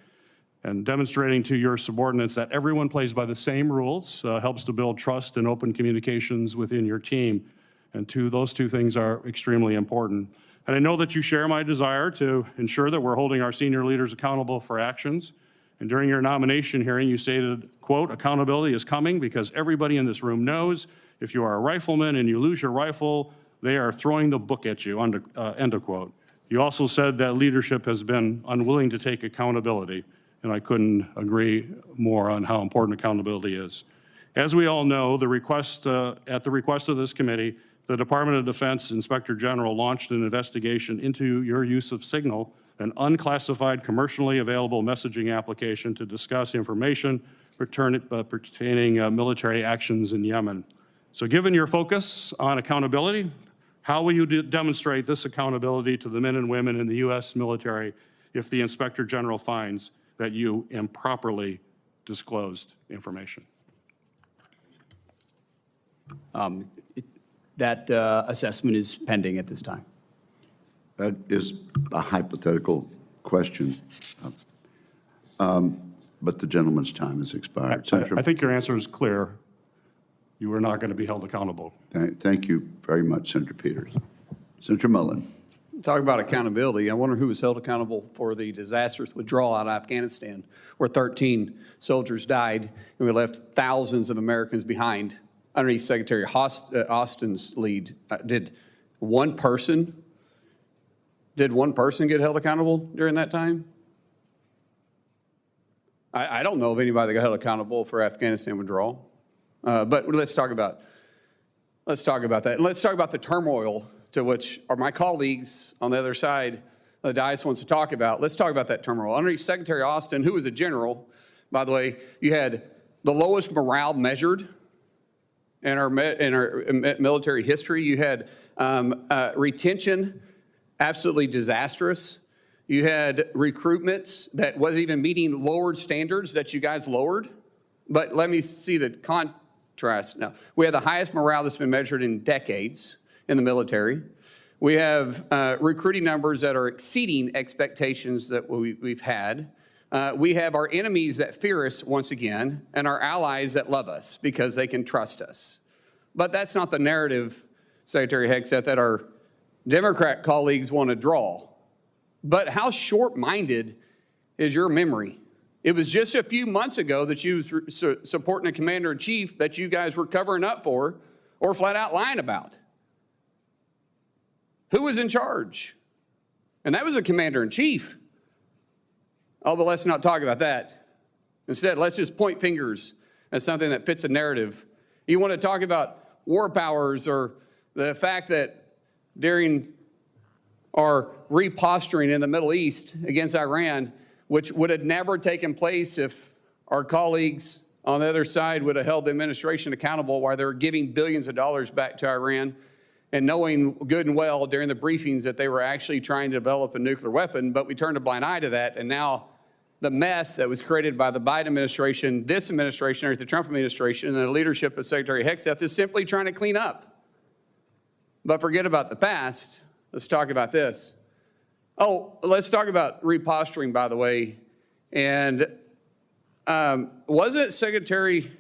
And demonstrating to your subordinates that everyone plays by the same rules helps to build trust and open communications within your team. And those two things are extremely important. And I know that you share my desire to ensure that we're holding our senior leaders accountable for actions. And during your nomination hearing, you stated, quote, accountability is coming because everybody in this room knows if you are a rifleman and you lose your rifle, they are throwing the book at you, end of quote. You also said that leadership has been unwilling to take accountability, and I couldn't agree more on how important accountability is. As we all know, at the request of this committee, the Department of Defense Inspector General launched an investigation into your use of Signal, an unclassified commercially available messaging application to discuss information pertaining military actions in Yemen. So given your focus on accountability, how will you demonstrate this accountability to the men and women in the U.S. military if the Inspector General finds that you improperly disclosed information? That assessment is pending at this time. That is a hypothetical question, but the gentleman's time has expired. I think your answer is clear. You are not going to be held accountable. Thank you very much, Senator Peters. Senator Mullen. Talk about accountability. I wonder who was held accountable for the disastrous withdrawal out of Afghanistan, where 13 soldiers died, and we left thousands of Americans behind underneath Secretary Austin's lead. Did one person get held accountable during that time? I don't know of anybody that got held accountable for Afghanistan withdrawal. But let's talk about that. And let's talk about the turmoil to which my colleagues on the other side of the dais wants to talk about. Let's talk about that turmoil. Underneath Secretary Austin, who was a general, by the way, you had the lowest morale measured in our military history. You had retention absolutely disastrous. You had recruitment that wasn't even meeting lowered standards that you guys lowered. But let me see the contrast now. We have the highest morale that's been measured in decades in the military. We have recruiting numbers that are exceeding expectations that we've had. We have our enemies that fear us once again, and our allies that love us because they can trust us. But that's not the narrative, Secretary Hegseth, that our Democrat colleagues want to draw. But how short-minded is your memory? It was just a few months ago that you were supporting a commander-in-chief that you guys were covering up for or flat out lying about. Who was in charge? And that was a commander-in-chief. Oh, but let's not talk about that. Instead, let's just point fingers at something that fits a narrative. You want to talk about war powers or the fact that during our reposturing in the Middle East against Iran, which would have never taken place if our colleagues on the other side would have held the administration accountable while they were giving billions of dollars back to Iran and knowing good and well during the briefings that they were actually trying to develop a nuclear weapon, but we turned a blind eye to that, and now the mess that was created by the Biden administration, this administration, or the Trump administration, and the leadership of Secretary Hegseth is simply trying to clean up. But forget about the past. Let's talk about this. Oh, let's talk about reposturing, by the way. And was it Secretary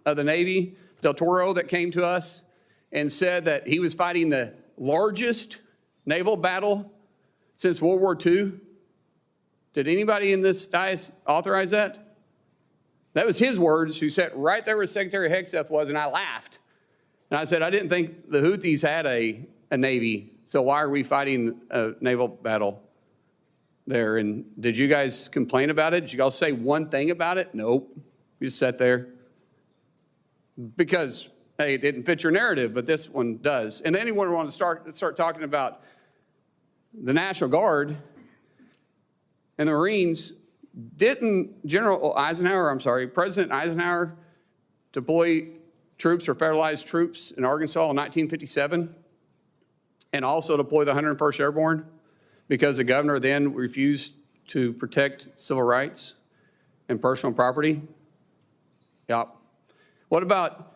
of the Navy, Del Toro, that came to us and said that he was fighting the largest naval battle since World War II? Did anybody in this dais authorize that? That was his words, who sat right there where Secretary Hegseth was, and I laughed. And I said, I didn't think the Houthis had a Navy, so why are we fighting a naval battle there? And did you guys complain about it? Did you guys say one thing about it? Nope. You just sat there. Because, hey, it didn't fit your narrative, but this one does. And then anyone want to start talking about the National Guard and the Marines. Didn't President Eisenhower deploy troops or federalized troops in Arkansas in 1957? and also deploy the 101st Airborne because the governor then refused to protect civil rights and personal property? Yep. What about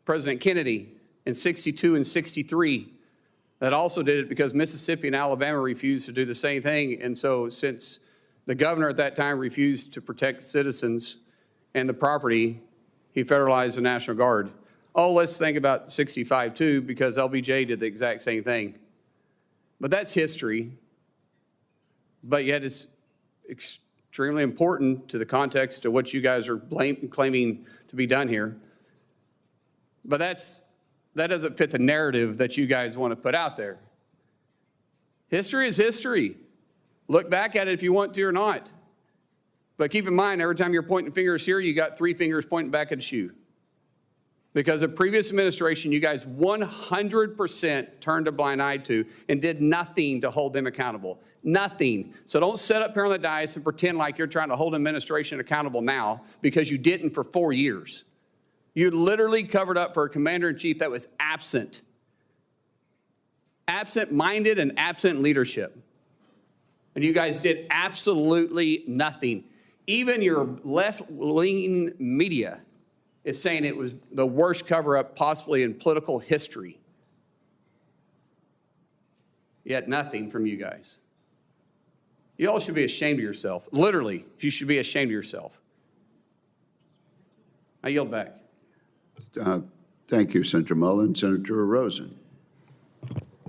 President Kennedy in 62 and 63 that also did it because Mississippi and Alabama refused to do the same thing? And so since the governor at that time refused to protect citizens and the property, he federalized the National Guard. Oh, let's think about 65 too, because LBJ did the exact same thing. But that's history. But yet it's extremely important to the context of what you guys are claiming to be done here. But that doesn't fit the narrative that you guys want to put out there. History is history. Look back at it if you want to or not. But keep in mind, every time you're pointing fingers here, you got 3 fingers pointing back at you. Because the previous administration, you guys 100% turned a blind eye to and did nothing to hold them accountable. Nothing. So don't sit up here on the dais and pretend like you're trying to hold administration accountable now because you didn't for 4 years. You literally covered up for a commander-in-chief that was absent. Absent-minded and absent leadership. And you guys did absolutely nothing. Even your left-leaning media is saying it was the worst cover-up possibly in political history. Yet nothing from you guys. You all should be ashamed of yourself. Literally, you should be ashamed of yourself. I yield back. Thank you, Senator Mullen. Senator Rosen.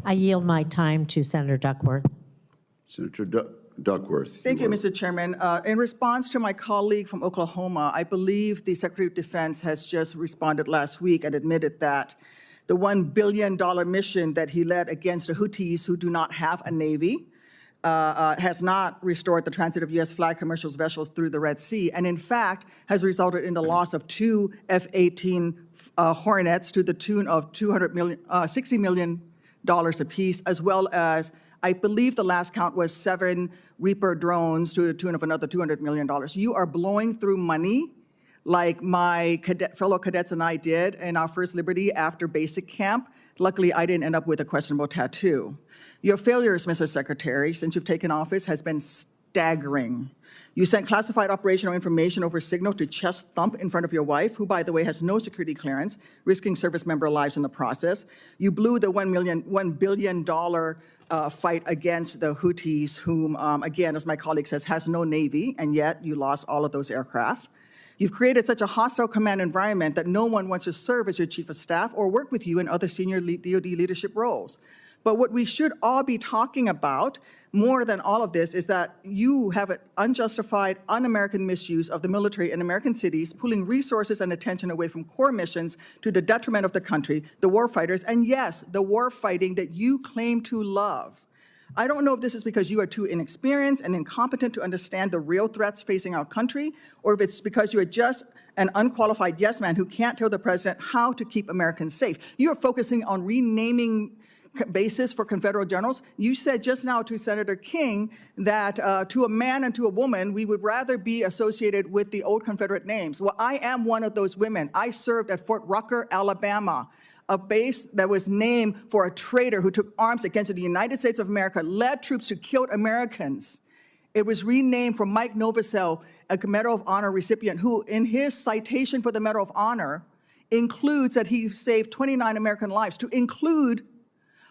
I yield my time to Senator Duckworth. Senator Duckworth. Thank you, Mr. Chairman. In response to my colleague from Oklahoma, I believe the Secretary of Defense has just responded last week and admitted that the $1 billion mission that he led against the Houthis, who do not have a Navy, has not restored the transit of U.S. flag commercial vessels through the Red Sea, and in fact has resulted in the loss of 2 F-18 Hornets to the tune of $60 million apiece, as well as, I believe the last count was 7 Reaper drones to the tune of another $200 million. You are blowing through money like my fellow cadets and I did in our First Liberty after basic camp. Luckily, I didn't end up with a questionable tattoo. Your failures, Mr. Secretary, since you've taken office has been staggering. You sent classified operational information over Signal to chest thump in front of your wife, who, by the way, has no security clearance, risking service member lives in the process. You blew the $1 billion fight against the Houthis, whom, again, as my colleague says, has no Navy, and yet you lost all of those aircraft. You've created such a hostile command environment that no one wants to serve as your chief of staff or work with you in other senior DOD leadership roles. But what we should all be talking about more than all of this is that you have an unjustified, un-American misuse of the military in American cities, pulling resources and attention away from core missions to the detriment of the country, the warfighters, and yes, the war fighting that you claim to love. I don't know if this is because you are too inexperienced and incompetent to understand the real threats facing our country, or if it's because you are just an unqualified yes man who can't tell the president how to keep Americans safe. You are focusing on renaming bases for Confederate generals. You said just now to Senator King that to a man and to a woman, we would rather be associated with the old Confederate names. Well, I am one of those women. I served at Fort Rucker, Alabama, a base that was named for a traitor who took arms against the United States of America, led troops who killed Americans. It was renamed for Mike Novosel, a Medal of Honor recipient who, in his citation for the Medal of Honor, includes that he saved 29 American lives, to include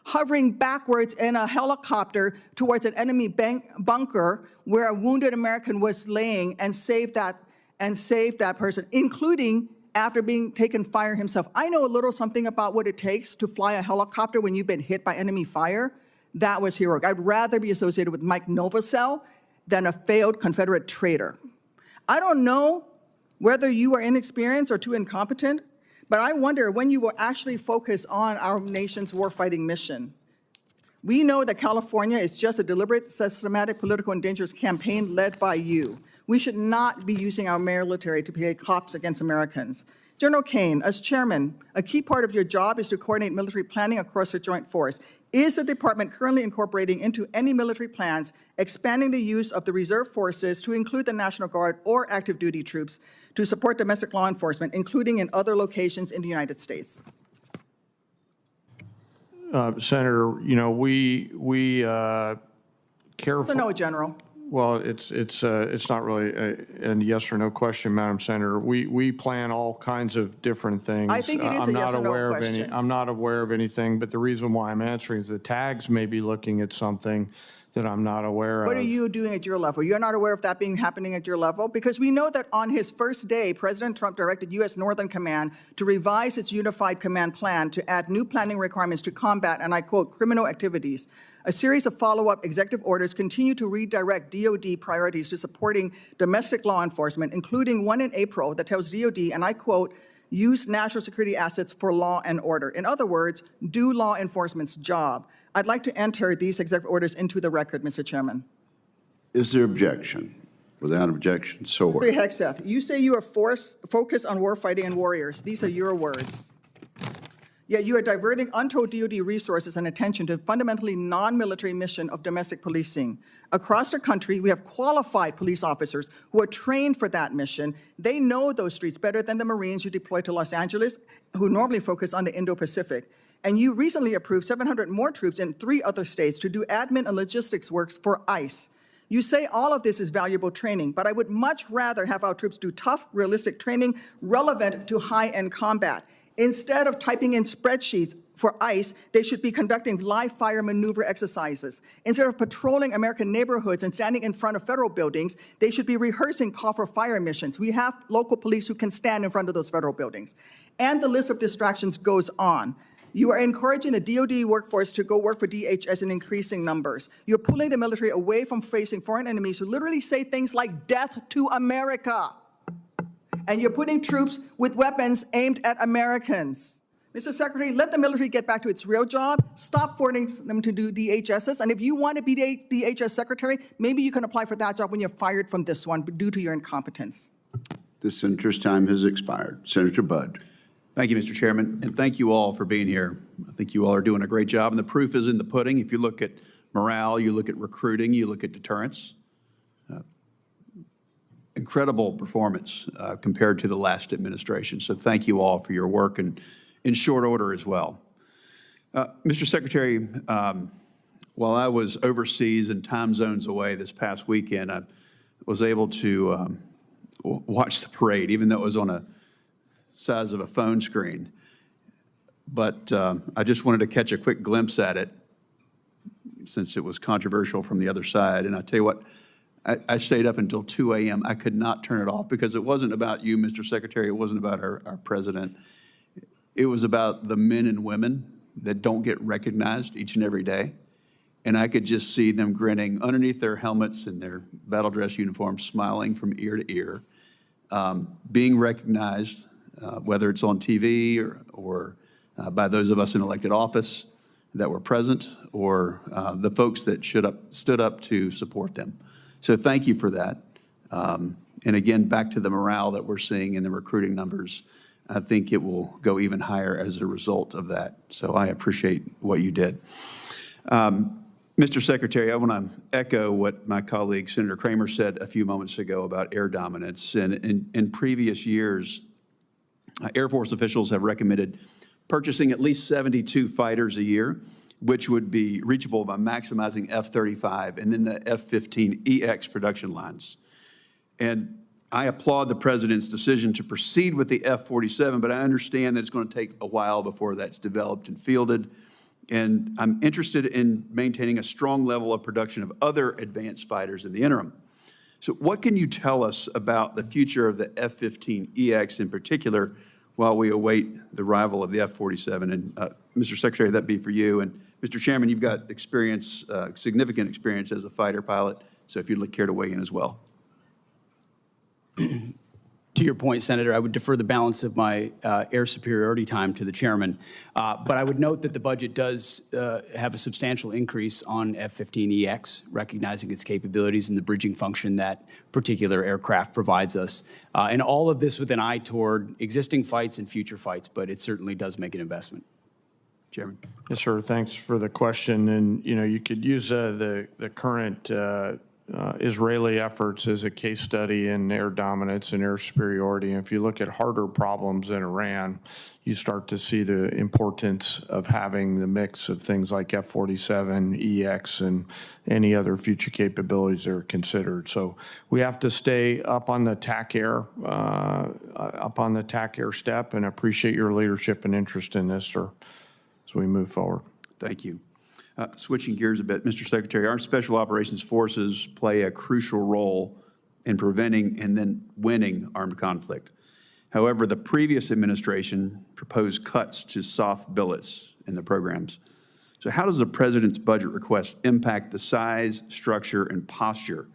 hovering backwards in a helicopter towards an enemy bunker where a wounded American was laying and saved that person, including after being taken fire himself. I know a little something about what it takes to fly a helicopter when you've been hit by enemy fire. That was heroic. I'd rather be associated with Mike Novosel than a failed Confederate traitor. I don't know whether you are inexperienced or too incompetent, but I wonder when you will actually focus on our nation's warfighting mission. We know that California is just a deliberate, systematic, political, and dangerous campaign led by you. We should not be using our military to play cops against Americans. General Caine, as chairman, a key part of your job is to coordinate military planning across the joint force. Is the department currently incorporating into any military plans expanding the use of the reserve forces to include the National Guard or active duty troops to support domestic law enforcement, including in other locations in the United States? Senator, we careful. No, General. Well, it's not really a yes or no question, Madam Senator. We plan all kinds of different things. I think it is a yes or no question. I'm not aware of anything, but the reason why I'm answering is the tags may be looking at something that I'm not aware of. What are you doing at your level? You're not aware of that happening at your level? Because we know that on his first day, President Trump directed U.S. Northern Command to revise its unified command plan to add new planning requirements to combat, and I quote, criminal activities. A series of follow-up executive orders continue to redirect DOD priorities to supporting domestic law enforcement, including one in April that tells DOD, and I quote, use national security assets for law and order. In other words, do law enforcement's job. I'd like to enter these executive orders into the record, Mr. Chairman. Is there objection? Without objection, so ordered. Secretary Hegseth, you say you are focused on warfighting and warriors. These are your words. Yet you are diverting untold DOD resources and attention to a fundamentally non-military mission of domestic policing. Across the country, we have qualified police officers who are trained for that mission. They know those streets better than the Marines you deploy to Los Angeles, who normally focus on the Indo-Pacific. And you recently approved 700 more troops in 3 other states to do admin and logistics works for ICE. You say all of this is valuable training, but I would much rather have our troops do tough, realistic training relevant to high-end combat. Instead of typing in spreadsheets for ICE, they should be conducting live fire maneuver exercises. Instead of patrolling American neighborhoods and standing in front of federal buildings, they should be rehearsing call for fire missions. We have local police who can stand in front of those federal buildings. And the list of distractions goes on. You are encouraging the DOD workforce to go work for DHS in increasing numbers. You're pulling the military away from facing foreign enemies who literally say things like death to America. And you're putting troops with weapons aimed at Americans. Mr. Secretary, let the military get back to its real job. Stop forcing them to do DHSs. And if you want to be DHS Secretary, maybe you can apply for that job when you're fired from this one due to your incompetence. The senator's time has expired. Senator Budd. Thank you, Mr. Chairman, and thank you all for being here. I think you all are doing a great job, and the proof is in the pudding. If you look at morale, you look at recruiting, you look at deterrence. Incredible performance compared to the last administration. So thank you all for your work and in short order as well. Mr. Secretary, while I was overseas and time zones away this past weekend, I was able to watch the parade, even though it was on a size of a phone screen. But I just wanted to catch a quick glimpse at it since it was controversial from the other side. And I tell you what, I stayed up until 2 a.m. I could not turn it off because it wasn't about you, Mr. Secretary. It wasn't about our president. It was about the men and women that don't get recognized each and every day. And I could just see them grinning underneath their helmets and their battle dress uniforms, smiling from ear to ear, being recognized, whether it's on TV or by those of us in elected office that were present, or the folks that stood up to support them. So thank you for that. And again, back to the morale that we're seeing in the recruiting numbers, I think it will go even higher as a result of that. So I appreciate what you did. Mr. Secretary, I want to echo what my colleague Senator Kramer said a few moments ago about air dominance. And in previous years, Air Force officials have recommended purchasing at least 72 fighters a year, which would be reachable by maximizing F-35 and then the F-15EX production lines. And I applaud the President's decision to proceed with the F-47, but I understand that it's going to take a while before that's developed and fielded. And I'm interested in maintaining a strong level of production of other advanced fighters in the interim. So what can you tell us about the future of the F-15EX in particular while we await the arrival of the F-47? And Mr. Secretary, that'd be for you. And Mr. Chairman, you've got experience, significant experience as a fighter pilot, so if you'd care to weigh in as well. To your point, Senator, I would defer the balance of my air superiority time to the chairman. But I would note that the budget does have a substantial increase on F-15EX, recognizing its capabilities and the bridging function that particular aircraft provides us. And all of this with an eye toward existing fights and future fights, but it certainly does make an investment. Chairman. Yes, sir. Thanks for the question. And, you could use the current Israeli efforts as a case study in air dominance and air superiority. And if you look at harder problems in Iran, you start to see the importance of having the mix of things like F-47, EX, and any other future capabilities that are considered. So we have to stay up on the TAC air, step, and appreciate your leadership and interest in this, sir, as we move forward. Thank you. Switching gears a bit, Mr. Secretary, our Special Operations Forces play a crucial role in preventing and then winning armed conflict. However, the previous administration proposed cuts to soft billets in the programs. So how does the President's budget request impact the size, structure, and posture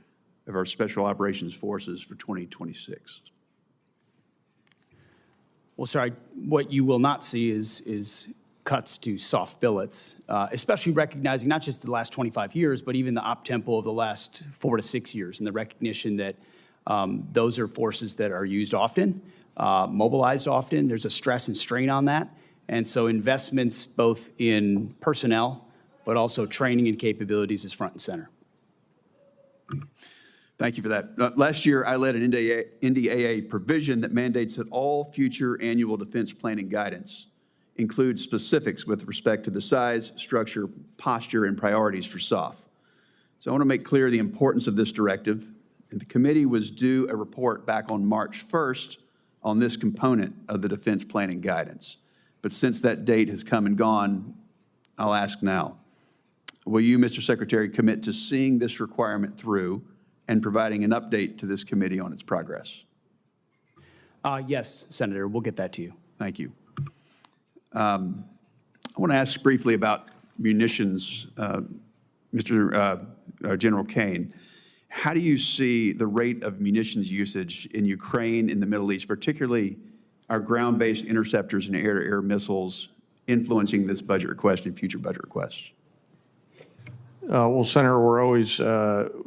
of our Special Operations Forces for 2026? Well, sir, what you will not see is cuts to soft billets, especially recognizing not just the last 25 years, but even the op tempo of the last 4 to 6 years, and the recognition that those are forces that are used often, mobilized often. There's a stress and strain on that. And so investments both in personnel, but also training and capabilities is front and center. Thank you for that. Last year, I led an NDAA provision that mandates that all future annual defense planning guidance include specifics with respect to the size, structure, posture, and priorities for SOF. So I want to make clear the importance of this directive. And the committee was due a report back on March 1st on this component of the defense planning guidance. But since that date has come and gone, I'll ask now. Will you, Mr. Secretary, commit to seeing this requirement through and providing an update to this committee on its progress? Yes, Senator, we'll get that to you. Thank you. I want to ask briefly about munitions, Mr. General Caine. How do you see the rate of munitions usage in Ukraine, in the Middle East, particularly our ground-based interceptors and air-to-air missiles, influencing this budget request and future budget requests? Well, Senator, we're always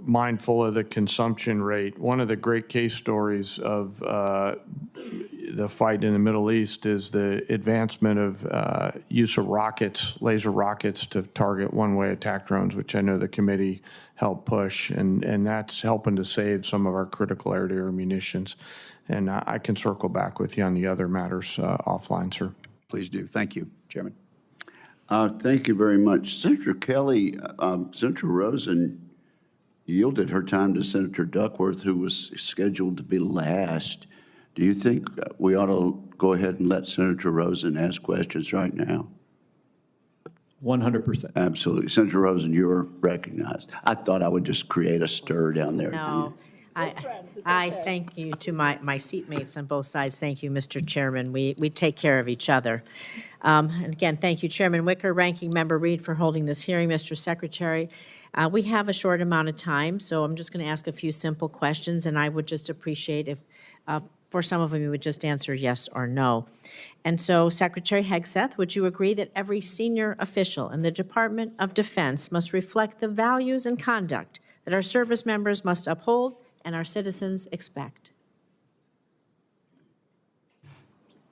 mindful of the consumption rate. One of the great case stories of the fight in the Middle East is the advancement of use of rockets, laser rockets, to target one-way attack drones, which I know the committee helped push, and that's helping to save some of our critical air-to-air munitions. And I can circle back with you on the other matters offline, sir. Please do. Thank you, Chairman. Thank you very much. Senator Kelly, Senator Rosen yielded her time to Senator Duckworth, who was scheduled to be last. Do you think we ought to go ahead and let Senator Rosen ask questions right now? 100%. Absolutely. Senator Rosen, you're recognized. I thought I would just create a stir down there. No. I thank you to my seatmates on both sides. Thank you, Mr. Chairman. We take care of each other. And again, thank you, Chairman Wicker, Ranking Member Reed, for holding this hearing, Mr. Secretary. We have a short amount of time, so I'm just going to ask a few simple questions, and I would just appreciate if, for some of them, you would just answer yes or no. And so, Secretary Hegseth, would you agree that every senior official in the Department of Defense must reflect the values and conduct that our service members must uphold and our citizens expect?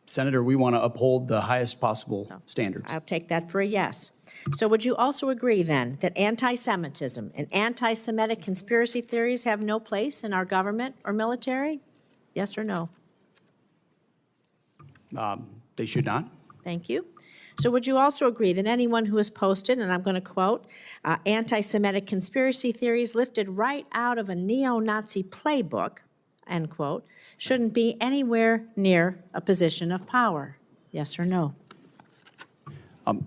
Senator, we want to uphold the highest possible standards. I'll take that for a yes. So would you also agree, then, that anti-Semitism and anti-Semitic conspiracy theories have no place in our government or military? Yes or no? They should not. Thank you. So would you also agree that anyone who has posted, and I'm going to quote, anti-Semitic conspiracy theories lifted right out of a neo-Nazi playbook, end quote, shouldn't be anywhere near a position of power? Yes or no?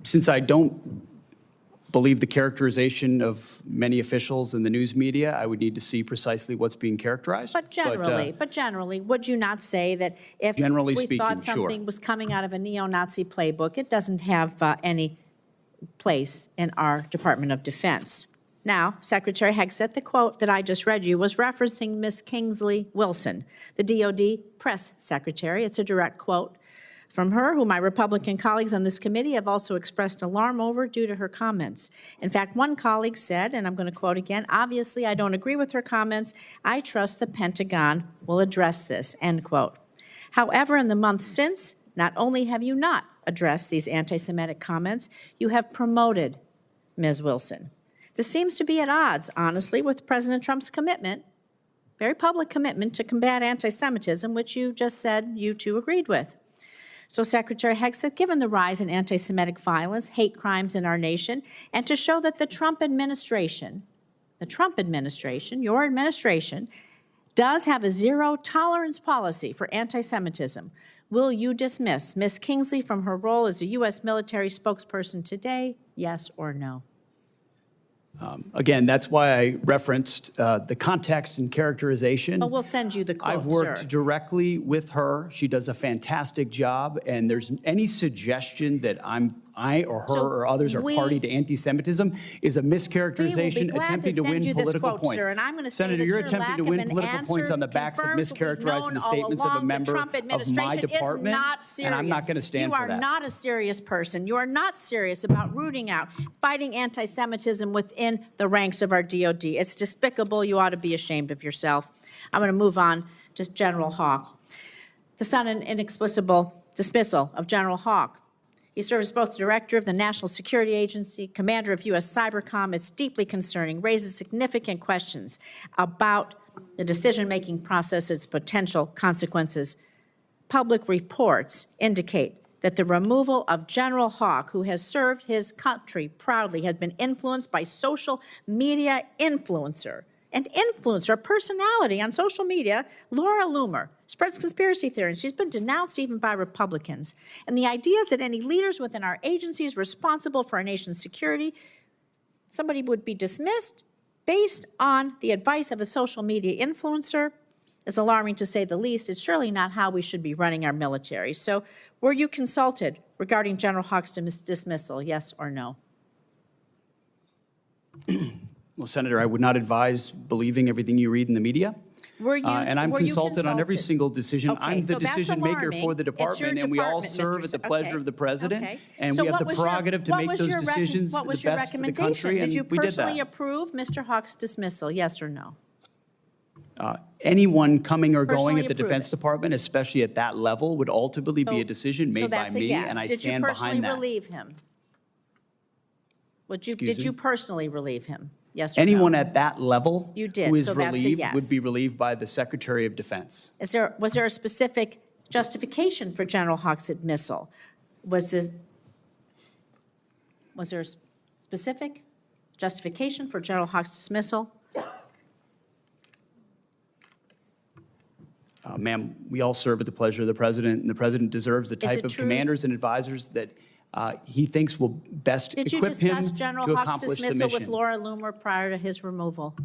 Since I don't believe the characterization of many officials in the news media, I would need to see precisely what's being characterized. But generally, would you not say that if generally we speaking, thought something was coming out of a neo-Nazi playbook, it doesn't have any place in our Department of Defense? Now, Secretary Hegseth, the quote that I just read you was referencing Ms. Kingsley Wilson, the DOD press secretary. It's a direct quote from her, who my Republican colleagues on this committee have also expressed alarm over due to her comments. In fact, one colleague said, and I'm going to quote again, obviously I don't agree with her comments. I trust the Pentagon will address this, end quote. However, in the months since, not only have you not addressed these anti-Semitic comments, you have promoted Ms. Wilson. This seems to be at odds, honestly, with President Trump's commitment, very public commitment to combat anti-Semitism, which you just said you two agreed with. So, Secretary Hegseth, given the rise in anti-Semitic violence, hate crimes in our nation, and to show that the Trump administration, your administration, does have a zero-tolerance policy for anti-Semitism, will you dismiss Ms. Kingsley from her role as a U.S. military spokesperson today, yes or no? Again, that's why I referenced the context and characterization. Well, we'll send you the quote, I've worked sir. directly with her. She does a fantastic job, and there's any suggestion that I or her or others are party to anti-Semitism is a mischaracterization attempting to win political points. Sir, and I'm going to say Senator, that you're your attempting lack to of win an political points on the backs of confirms what we've mischaracterizing known the all statements of a along. member The Trump of my administration department, is not serious. and I'm not going to stand for that. You are not a serious person. You are not serious about rooting out, fighting anti-Semitism within the ranks of our DOD. It's despicable. You ought to be ashamed of yourself. I'm going to move on to General Hawk. The sudden inexplicable dismissal of General Hawk. He serves both director of the National Security Agency, commander of U.S. Cybercom. It's deeply concerning, raises significant questions about the decision-making process, its potential consequences. Public reports indicate that the removal of General Hawk, who has served his country proudly, has been influenced by social media influencer, a personality on social media, Laura Loomer, spreads conspiracy theories. She's been denounced even by Republicans. And the idea is that any leaders within our agencies responsible for our nation's security, somebody would be dismissed based on the advice of a social media influencer is alarming, to say the least. It's surely not how we should be running our military. So were you consulted regarding General Hawk's dismissal, yes or no? Well, Senator, I would not advise believing everything you read in the media. Were you, and I'm consulted on every single decision. Okay, I'm the so that's decision maker alarming. for the department, and we all department, serve Mr. at the pleasure of the president, Okay. and So we have what the was your- prerogative to what make was those your decisions what for was the your best for the recommendation? country, Did you and we did personally that. approve Mr. Hawk's dismissal, yes or no? Anyone coming or going Personally at the approve Defense it. Department, especially at that level, would ultimately be a decision So made by that's a me, yes. and I Did stand you personally behind that. relieve him? Excuse Did you me? personally relieve him? Yes or Anyone no? at that level You did, who is so that's a relieved yes. would be relieved by the Secretary of Defense. Was there a specific justification for General Hawk's dismissal? Was there a specific justification for General Hawk's dismissal? Ma'am, we all serve at the pleasure of the president, and the president deserves the Is type it of true? commanders and advisors that he thinks will best Did you equip him discuss General to Hawk's accomplish the dismissal with mission. Laura Loomer prior to his removal?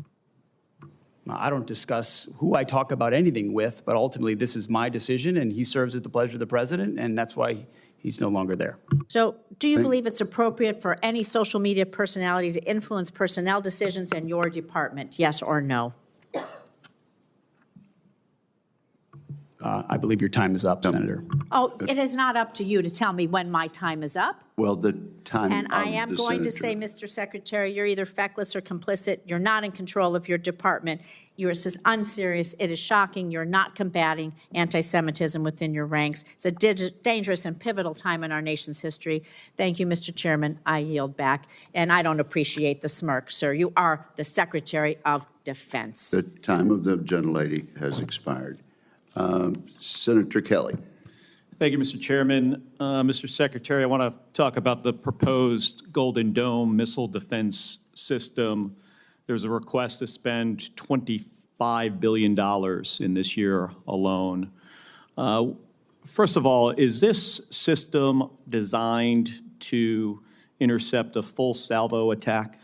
I don't discuss who I talk about anything with, but ultimately this is my decision, and he serves at the pleasure of the president, and that's why he's no longer there. So do you believe it's appropriate for any social media personality to influence personnel decisions in your department, yes or no? I believe your time is up, Senator. Oh, it is not up to you to tell me when my time is up. Well, the time And I of am the going to senator. say, Mr. Secretary, you're either feckless or complicit. You're not in control of your department. You're just unserious. It is shocking. You're not combating anti-Semitism within your ranks. It's a dangerous and pivotal time in our nation's history. Thank you, Mr. Chairman. I yield back. And I don't appreciate the smirk, sir. You are the Secretary of Defense. The time of the gentlelady has expired. Senator Kelly. Thank you, Mr. Chairman. Mr. Secretary, I want to talk about the proposed Golden Dome missile defense system. There's a request to spend $25 billion in this year alone. First of all, is this system designed to intercept a full salvo attack?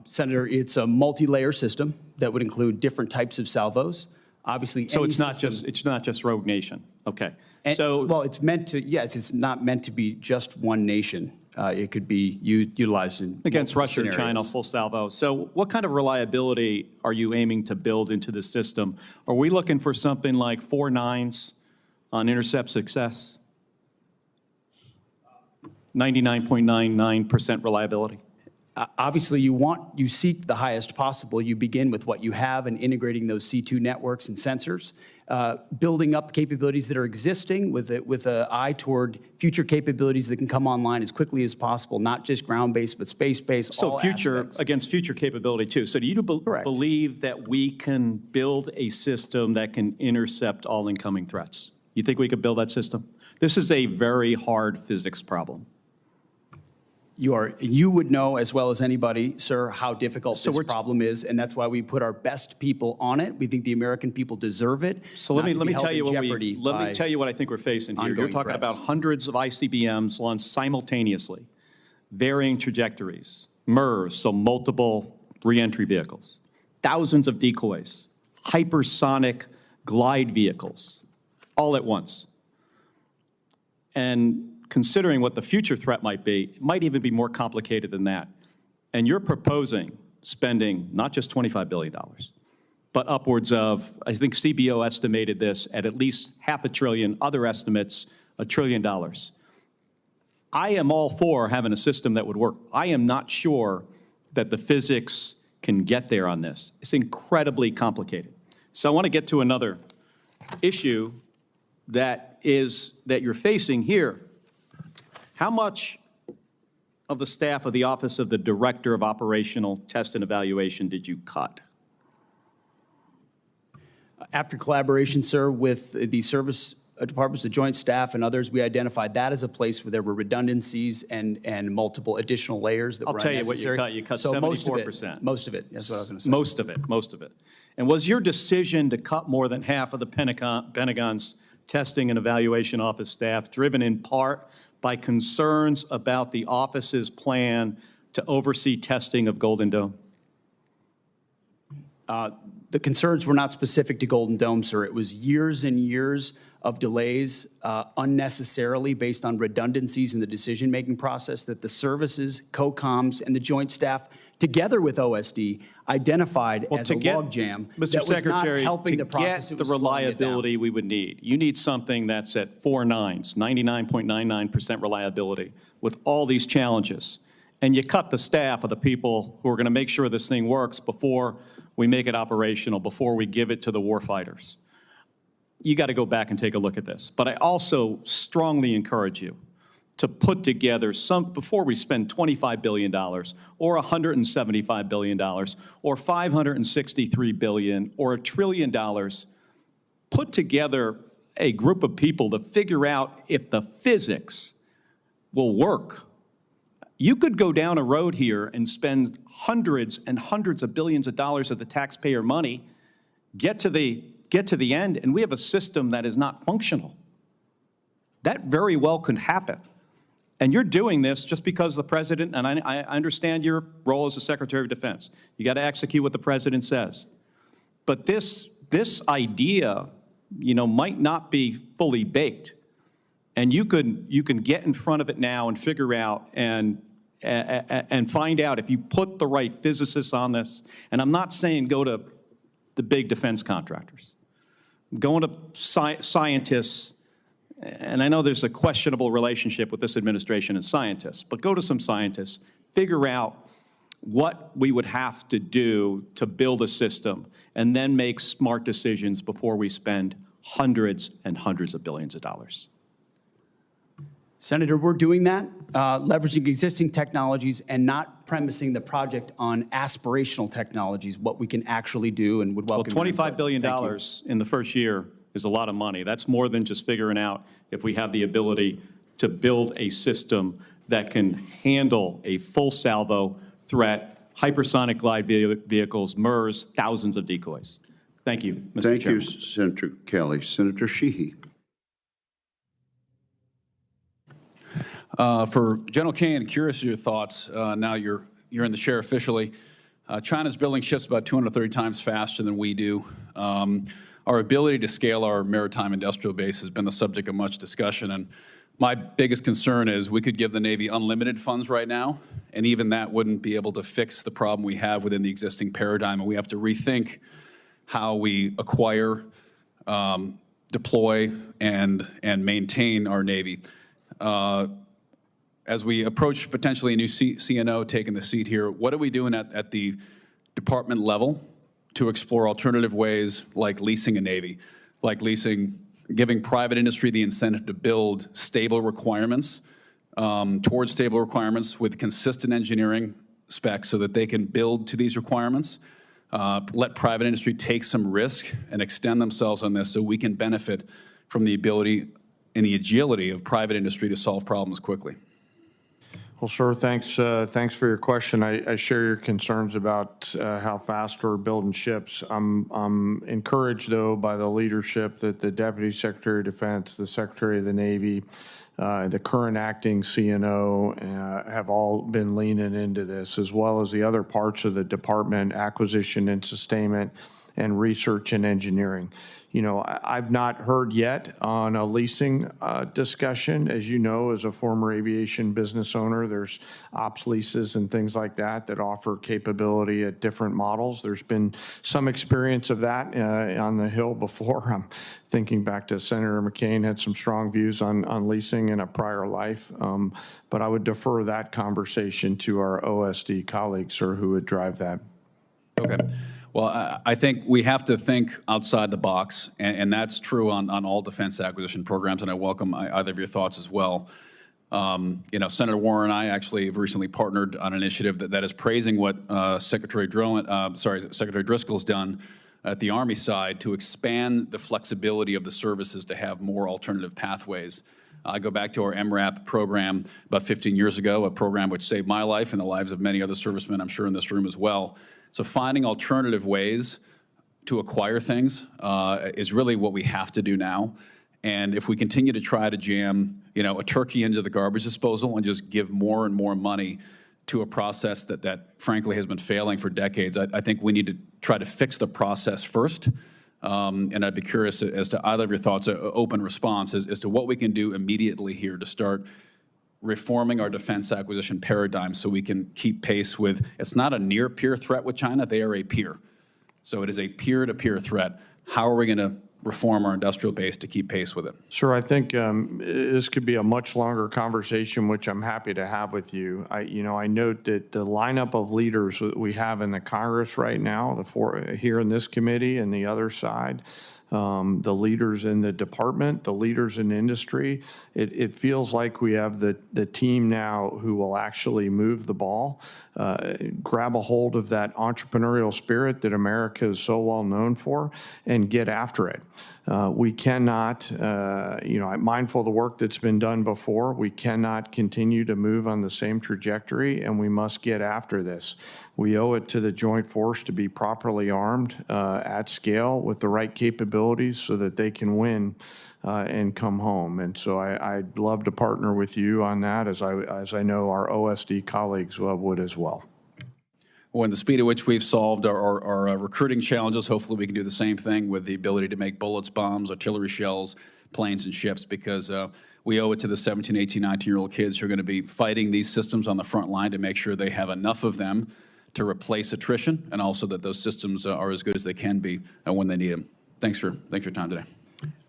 Senator, it's a multi-layer system that would include different types of salvos. Obviously, So any it's not system- just Rogue Nation. Okay. And- So well, it's meant to. Yes, it's not meant to be just one nation. It could be utilized in against multiple Russia or China, scenarios. full salvo. So what kind of reliability are you aiming to build into the system? Are we looking for something like 4 nines on intercept success? 99.99% reliability? Obviously, you seek the highest possible. You begin with what you have and integrating those C2 networks and sensors, building up capabilities that are existing with an eye toward future capabilities that can come online as quickly as possible, not just ground-based, but space-based, So all future, aspects. against future capability too. So do you believe that we can build a system that can intercept all incoming threats? You think we could build that system? This is a very hard physics problem. You would know as well as anybody, sir, how difficult this problem is, and that's why we put our best people on it. We think the American people deserve it. So let me tell you what I think we're facing here. You're talking about hundreds of ICBMs launched simultaneously, varying trajectories, MIRVs, so multiple reentry vehicles, thousands of decoys, hypersonic glide vehicles, all at once. And considering what the future threat might be, it might even be more complicated than that. And you're proposing spending not just $25 billion, but upwards of, I think CBO estimated this at least $500 billion, other estimates, $1 trillion. I am all for having a system that would work. I am not sure that the physics can get there on this. It's incredibly complicated. So I want to get to another issue that you're facing here. How much of the staff of the Office of the Director of Operational Test and Evaluation did you cut? After collaboration, sir, with the service departments, the Joint Staff, and others, we identified that as a place where there were redundancies and multiple additional layers that were unnecessary. I'll tell you what you cut. You cut 74%. Most of it. That's what I was going to say. Most of it. And was your decision to cut more than half of the Pentagon's testing and evaluation office staff driven in part by concerns about the office's plan to oversee testing of Golden Dome? The concerns were not specific to Golden Dome, sir. It was years and years of delays unnecessarily based on redundancies in the decision-making process that the services, COCOMs, and the Joint Staff, together with OSD, identified as a logjam that was not helping the process. To get the reliability we would need, you need something that's at 4 nines, 99.99% reliability with all these challenges. And you cut the staff of the people who are going to make sure this thing works before we make it operational, before we give it to the warfighters. You got to go back and take a look at this. But I also strongly encourage you to put together before we spend $25 billion or $175 billion or $563 billion or $1 trillion, put together a group of people to figure out if the physics will work. You could go down a road here and spend hundreds and hundreds of billions of dollars of the taxpayer money, get to the end, and we have a system that is not functional. That very well could happen. And you're doing this just because the president, and I understand your role as the Secretary of Defense. You got to execute what the president says. But this idea, might not be fully baked. And you can get in front of it now and figure out and find out if you put the right physicists on this. And I'm not saying go to the big defense contractors. Going to scientists. And I know there's a questionable relationship with this administration and scientists, but go to some scientists, figure out what we would have to do to build a system, and then make smart decisions before we spend hundreds and hundreds of billions of dollars. Senator, we're doing that, leveraging existing technologies and not premising the project on aspirational technologies, what we can actually do and would welcome. Well, $25 billion in the first year is a lot of money. That's more than just figuring out if we have the ability to build a system that can handle a full salvo threat, hypersonic glide vehicles, MIRVs, thousands of decoys. Thank you, Mr. Thank Chairman. you, Senator Kelly. Senator Sheehy. For General Caine, curious of your thoughts. Now you're in the chair officially. China's building ships about 230 times faster than we do. Our ability to scale our maritime industrial base has been the subject of much discussion, and my biggest concern is we could give the Navy unlimited funds right now, and even that wouldn't be able to fix the problem we have within the existing paradigm, and we have to rethink how we acquire, deploy, and maintain our Navy. as we approach potentially a new CNO taking the seat here, what are we doing at the department level to explore alternative ways like leasing a Navy, like giving private industry the incentive to build stable requirements, towards stable requirements with consistent engineering specs so that they can build to these requirements, let private industry take some risk and extend themselves on this so we can benefit from the ability and the agility of private industry to solve problems quickly. Well, sir, thanks for your question. I share your concerns about how fast we're building ships. I'm encouraged, though, by the leadership that the Deputy Secretary of Defense, the Secretary of the Navy, the current acting CNO have all been leaning into this, as well as the other parts of the department, acquisition and sustainment, and research and engineering. You know, I've not heard yet on a leasing discussion. As you know, as a former aviation business owner, there's ops leases and things like that that offer capability at different models. There's been some experience of that on the Hill before. I'm thinking back to Senator McCain had some strong views on leasing in a prior life, but I would defer that conversation to our OSD colleagues, sir, who would drive that. Okay. Well, I think we have to think outside the box, and that's true on all defense acquisition programs, and I welcome either of your thoughts as well. You know, Senator Warren and I actually have recently partnered on an initiative that is praising what Secretary Driscoll's done at the Army side to expand the flexibility of the services to have more alternative pathways. I go back to our MRAP program about 15 years ago, a program which saved my life and the lives of many other servicemen, I'm sure in this room as well. So finding alternative ways to acquire things is really what we have to do now. And if we continue to try to jam, you know, a turkey into the garbage disposal and just give more and more money to a process that frankly has been failing for decades, I think we need to try to fix the process first. And I'd be curious as to either of your thoughts, an open response as to what we can do immediately here to start reforming our defense acquisition paradigm so we can keep pace with, it's not a near-peer threat with China, they are a peer. So it is a peer-to-peer threat. How are we going to reform our industrial base to keep pace with it? Sir, I think this could be a much longer conversation, which I'm happy to have with you. I note that the lineup of leaders that we have in the Congress right now, here in this committee and the other side, the leaders in the department, the leaders in industry, it feels like we have the team now who will actually move the ball, grab a hold of that entrepreneurial spirit that America is so well known for, and get after it. We cannot, I'm mindful of the work that's been done before. We cannot continue to move on the same trajectory, and we must get after this. We owe it to the joint force to be properly armed at scale with the right capabilities so that they can win and come home. And so I'd love to partner with you on that, as I know our OSD colleagues would as well. Well, in the speed at which we've solved our recruiting challenges, hopefully we can do the same thing with the ability to make bullets, bombs, artillery shells, planes, and ships, because we owe it to the 17, 18, 19-year-old kids who are going to be fighting these systems on the front line to make sure they have enough of them to replace attrition, and also that those systems are as good as they can be when they need them. Thanks for your time today.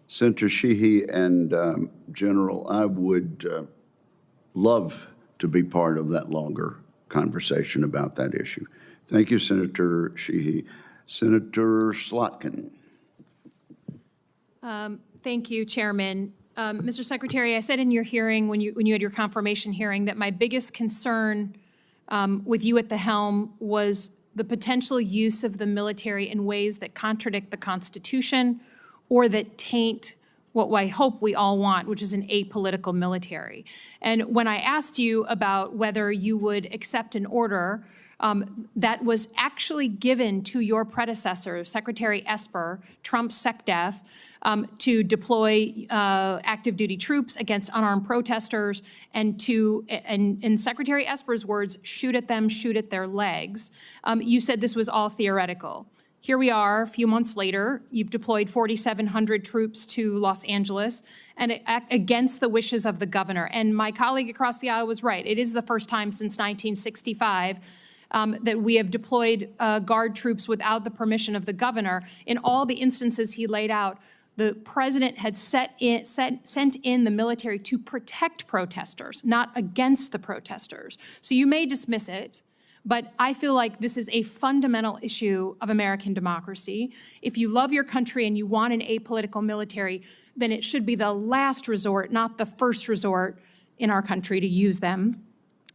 Senator Sheehy and General, I would love to be part of that longer conversation about that issue. Thank you, Senator Sheehy. Senator Slotkin. Thank you, Chairman. Mr. Secretary, I said in your hearing, when you had your confirmation hearing, that my biggest concern with you at the helm was the potential use of the military in ways that contradict the Constitution or that taint what I hope we all want, which is an apolitical military. And when I asked you about whether you would accept an order that was actually given to your predecessor, Secretary Esper, Trump's SecDef, to deploy active duty troops against unarmed protesters and to, in Secretary Esper's words, shoot at them, shoot at their legs. You said this was all theoretical. Here we are, a few months later, you've deployed 4,700 troops to Los Angeles and against the wishes of the governor. And my colleague across the aisle was right. It is the first time since 1965 that we have deployed Guard troops without the permission of the governor. In all the instances he laid out, the president had sent in the military to protect protesters, not against the protesters. So you may dismiss it, but I feel like this is a fundamental issue of American democracy. If you love your country and you want an apolitical military, then it should be the last resort, not the first resort in our country to use them.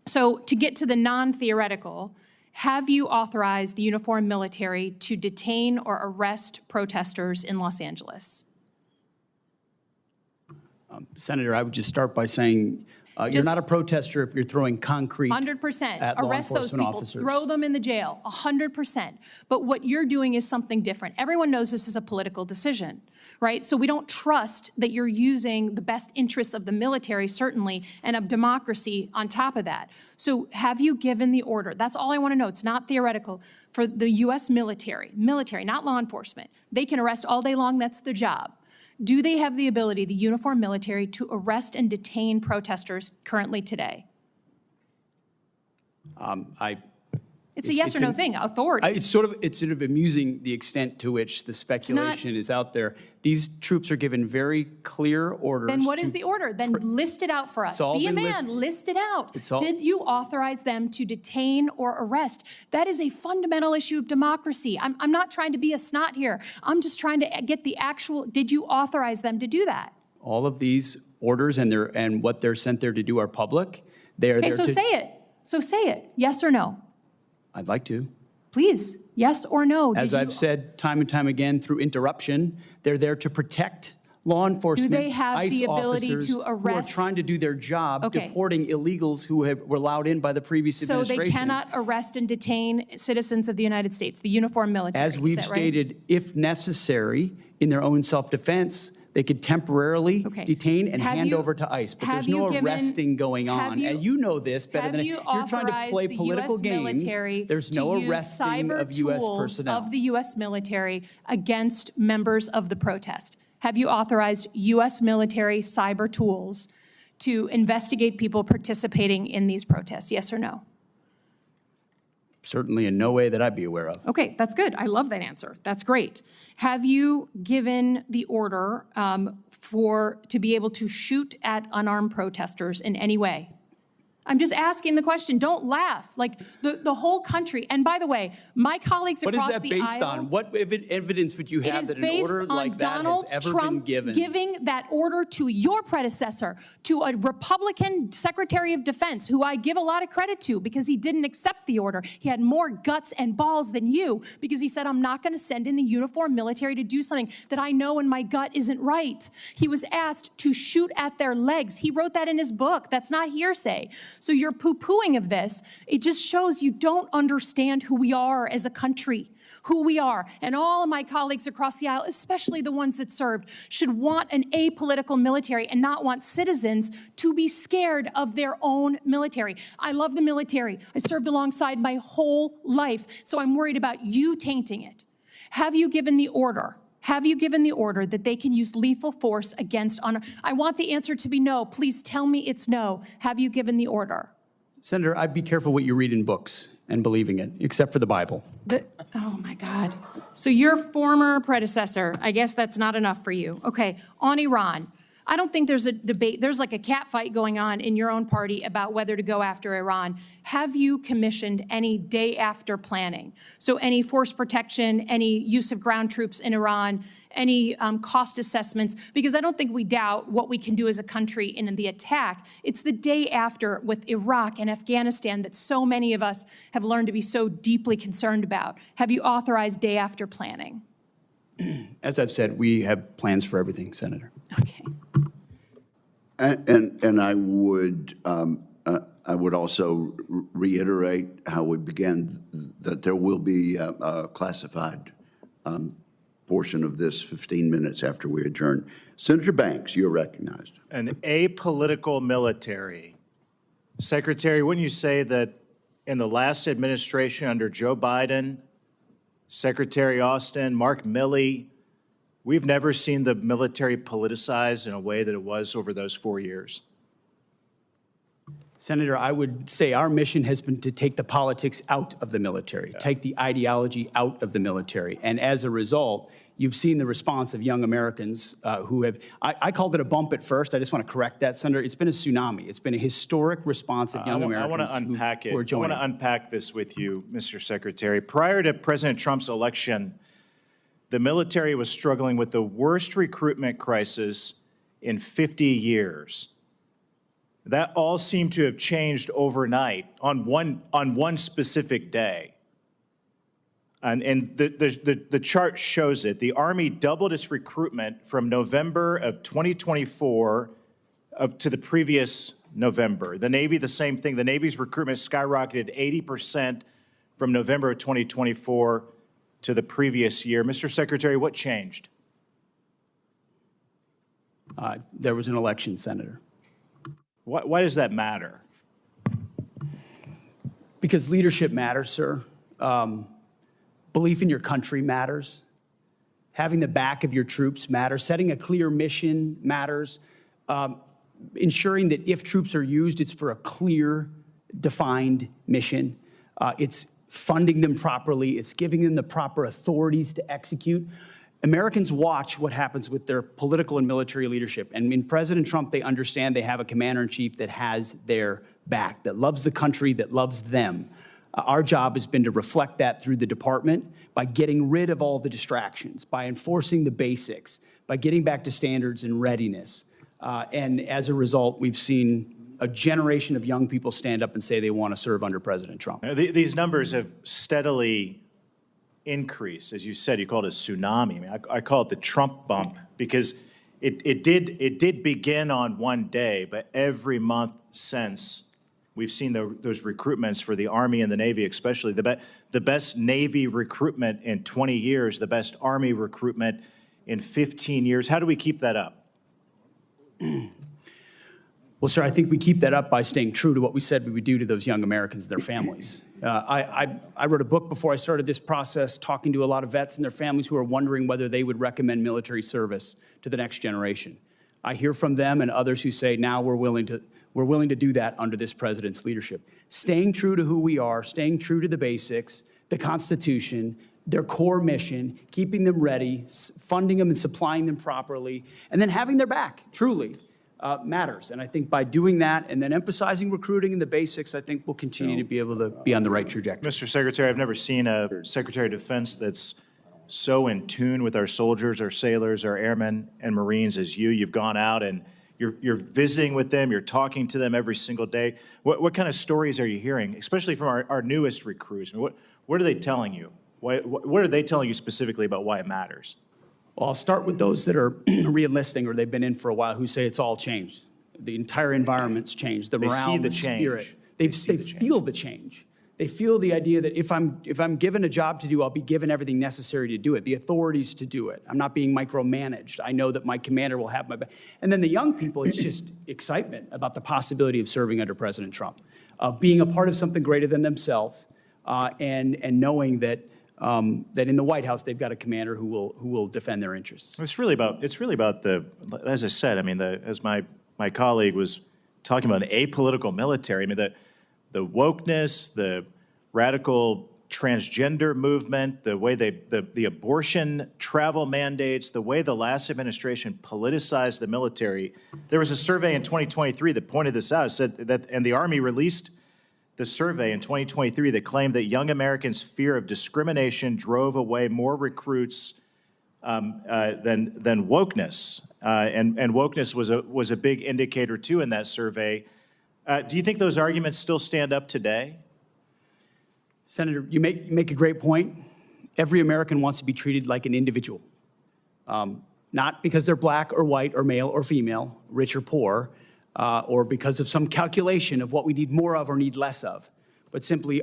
So to get to the non-theoretical, have you authorized the uniformed military to detain or arrest protesters in Los Angeles? Senator, I would just start by saying you're not a protester if you're throwing concrete 100%. at law Arrest those enforcement people. officers. Throw them in the jail. 100%. But what you're doing is something different. Everyone knows this is a political decision, right? So we don't trust that you're using the best interests of the military, certainly, and of democracy on top of that. So have you given the order? That's all I want to know. It's not theoretical. For the U.S. military, not law enforcement. They can arrest all day long. That's their job. Do they have the ability, the uniformed military, to arrest and detain protesters currently today? It's a yes or no thing, authority. It's sort of amusing the extent to which the speculation is out there. These troops are given very clear orders. Then what is the order? Then list it out for us. Be a man, list it out. Did you authorize them to detain or arrest? That is a fundamental issue of democracy. I'm not trying to be a snot here. I'm just trying to get the actual, did you authorize them to do that? All of these orders and what they're sent there to do are public. They are there so to... say it. So say it. Yes or no? I'd like to. Please, yes or no? As I've said time and time again through interruption, they're there to protect law enforcement, do they have ICE the ability officers to arrest? who are trying to do their job, deporting illegals who were allowed in by the previous administration. So they cannot arrest and detain citizens of the United States, the uniformed military. As we've stated, if necessary, in their own self-defense, they could temporarily detain and hand over to ICE. But there's no arresting going on. And you know this better than you're trying to play political games. There's no arresting of U.S. personnel. Of the U.S. military against members of the protest. Have you authorized U.S. military cyber tools to investigate people participating in these protests? Yes or no? Certainly in no way that I'd be aware of. Okay, that's good. I love that answer. That's great. Have you given the order to be able to shoot at unarmed protesters in any way? I'm just asking the question. Don't laugh. Like the whole country. And by the way, my colleagues across the aisle. What is that based on? What evidence would you have that an order like that has ever been given? Giving that order to your predecessor, to a Republican Secretary of Defense, who I give a lot of credit to because he didn't accept the order. He had more guts and balls than you because he said, I'm not going to send in the uniformed military to do something that I know in my gut isn't right. He was asked to shoot at their legs. He wrote that in his book. That's not hearsay. So your poo-pooing of this, it just shows you don't understand who we are as a country, who we are. And all of my colleagues across the aisle, especially the ones that served, should want an apolitical military and not want citizens to be scared of their own military. I love the military. I served alongside my whole life, so I'm worried about you tainting it. Have you given the order? Have you given the order that they can use lethal force against honor? I want the answer to be no. Please tell me it's no. Have you given the order? Senator, I'd be careful what you read in books and believing it, except for the Bible. Oh, my God. So your former predecessor, I guess that's not enough for you. Okay, on Iran. I don't think there's a debate. There's like a cat fight going on in your own party about whether to go after Iran. Have you commissioned any day after planning? So any force protection, any use of ground troops in Iran, any cost assessments? Because I don't think we doubt what we can do as a country in the attack. It's the day after with Iraq and Afghanistan that so many of us have learned to be so deeply concerned about. Have you authorized day after planning? As I've said, we have plans for everything, Senator. Okay. And I would also reiterate how we began, that there will be a classified portion of this 15 minutes after we adjourn. Senator Banks, you're recognized. An apolitical military. Secretary, wouldn't you say that in the last administration under Joe Biden, Secretary Austin, Mark Milley, we've never seen the military politicized in a way that it was over those 4 years? Senator, I would say our mission has been to take the politics out of the military, take the ideology out of the military. And as a result, you've seen the response of young Americans who have, I called it a bump at first. I just want to correct that, Senator. It's been a tsunami. It's been a historic response of young Americans I want to unpack who are it. I joining. want to unpack this with you, Mr. Secretary. Prior to President Trump's election, the military was struggling with the worst recruitment crisis in 50 years. That all seemed to have changed overnight on one specific day. And the chart shows it. The Army doubled its recruitment from November of 2024 to the previous November. The Navy, the same thing. The Navy's recruitment skyrocketed 80% from November of 2024 to the previous year. Mr. Secretary, what changed? There was an election, Senator. Why does that matter? Because leadership matters, sir. Belief in your country matters. Having the back of your troops matters. Setting a clear mission matters. Ensuring that if troops are used, it's for a clear, defined mission. It's funding them properly. It's giving them the proper authorities to execute. Americans watch what happens with their political and military leadership. And in President Trump, they understand they have a commander-in-chief that has their back, that loves the country, that loves them. Our job has been to reflect that through the department by getting rid of all the distractions, by enforcing the basics, by getting back to standards and readiness. And as a result, we've seen a generation of young people stand up and say they want to serve under President Trump. These numbers have steadily increased. As you said, you called it a tsunami. I mean, I call it the Trump bump because it did begin on one day, but every month since, we've seen those recruitments for the Army and the Navy, especially the best Navy recruitment in 20 years, the best Army recruitment in 15 years. How do we keep that up? Well, sir, I think we keep that up by staying true to what we said we would do to those young Americans and their families. I wrote a book before I started this process, talking to a lot of vets and their families who are wondering whether they would recommend military service to the next generation. I hear from them and others who say, now we're willing to do that under this president's leadership. Staying true to who we are, staying true to the basics, the Constitution, their core mission, keeping them ready, funding them and supplying them properly, and then having their back, truly, matters. And I think by doing that and then emphasizing recruiting and the basics, I think we'll continue to be able to be on the right trajectory. Mr. Secretary, I've never seen a Secretary of Defense that's so in tune with our soldiers, our sailors, our airmen and Marines as you. You've gone out and you're visiting with them, you're talking to them every single day. What kind of stories are you hearing, especially from our newest recruits? I mean, what are they telling you? What are they telling you specifically about why it matters? Well, I'll start with those that are re-enlisting or they've been in for a while who say it's all changed. The entire environment's changed. The morale, the spirit. They feel the change. They feel the idea that if I'm given a job to do, I'll be given everything necessary to do it, the authorities to do it. I'm not being micromanaged. I know that my commander will have my back. And then the young people, it's just excitement about the possibility of serving under President Trump, of being a part of something greater than themselves, and knowing that that in the White House they've got a commander who will defend their interests. It's really about the, as I said, I mean, as my colleague was talking about, an apolitical military. I mean, the wokeness, the radical transgender movement, the way the abortion travel mandates, the way the last administration politicized the military. There was a survey in 2023 that pointed this out. It said that, and the Army released the survey in 2023 that claimed that young Americans' fear of discrimination drove away more recruits than wokeness. And wokeness was a big indicator, too, in that survey. Do you think those arguments still stand up today? Senator, you make a great point. Every American wants to be treated like an individual, not because they're black or white or male or female, rich or poor, or because of some calculation of what we need more of or need less of, but simply,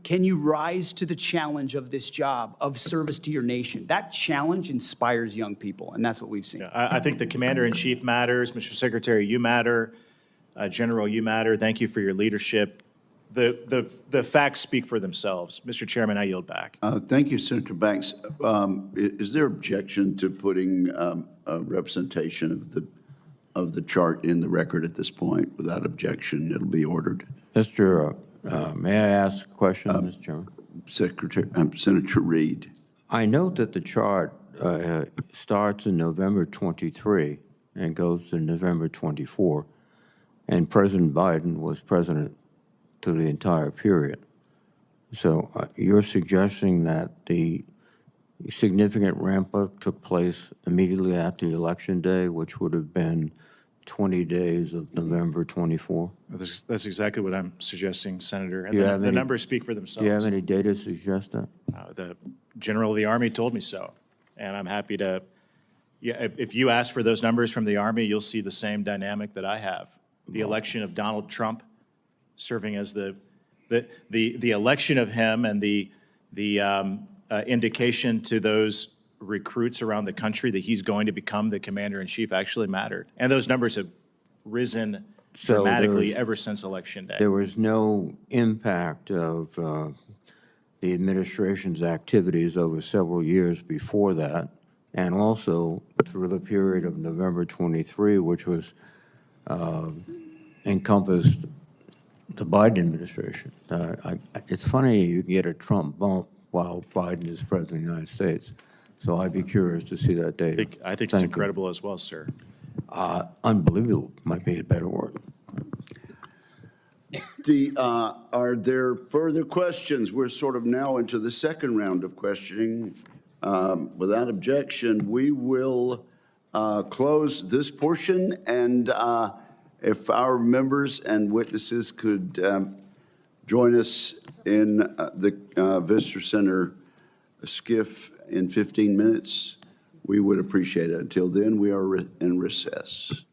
can you rise to the challenge of this job of service to your nation? That challenge inspires young people, and that's what we've seen. I think the Commander-in-Chief matters. Mr. Secretary, you matter. General, you matter. Thank you for your leadership. The facts speak for themselves. Mr. Chairman, I yield back. Thank you, Senator Banks. Is there objection to putting a representation of the chart in the record at this point? Without objection, it'll be ordered. Mr. May I ask a question, Mr. Chairman? Senator Reed. I note that the chart starts in November 23 and goes to November 24, and President Biden was president through the entire period. So you're suggesting that the significant ramp-up took place immediately after Election Day, which would have been 20 days of November 24? That's exactly what I'm suggesting, Senator. And Do you have the any- numbers speak for themselves. Do you have any data to suggest that? The General of the Army told me so, and I'm happy to, yeah, if you ask for those numbers from the Army, you'll see the same dynamic that I have. The election of Donald Trump serving as the election of him and the indication to those recruits around the country that he's going to become the commander-in-chief actually mattered. And those numbers have risen So dramatically there's- ever since Election Day. There was no impact of the administration's activities over several years before that, and also through the period of November 23, which was encompassed the Biden administration. It's funny you get a Trump bump while Biden is president of the United States. So I'd be curious to see that data. I think it's Thank you. incredible as well, sir. Unbelievable might be a better word. Are there further questions? We're sort of now into the second round of questioning. Without objection, we will close this portion, and if our members and witnesses could join us in the Visitor Center skiff in 15 minutes, we would appreciate it. Until then, we are in recess.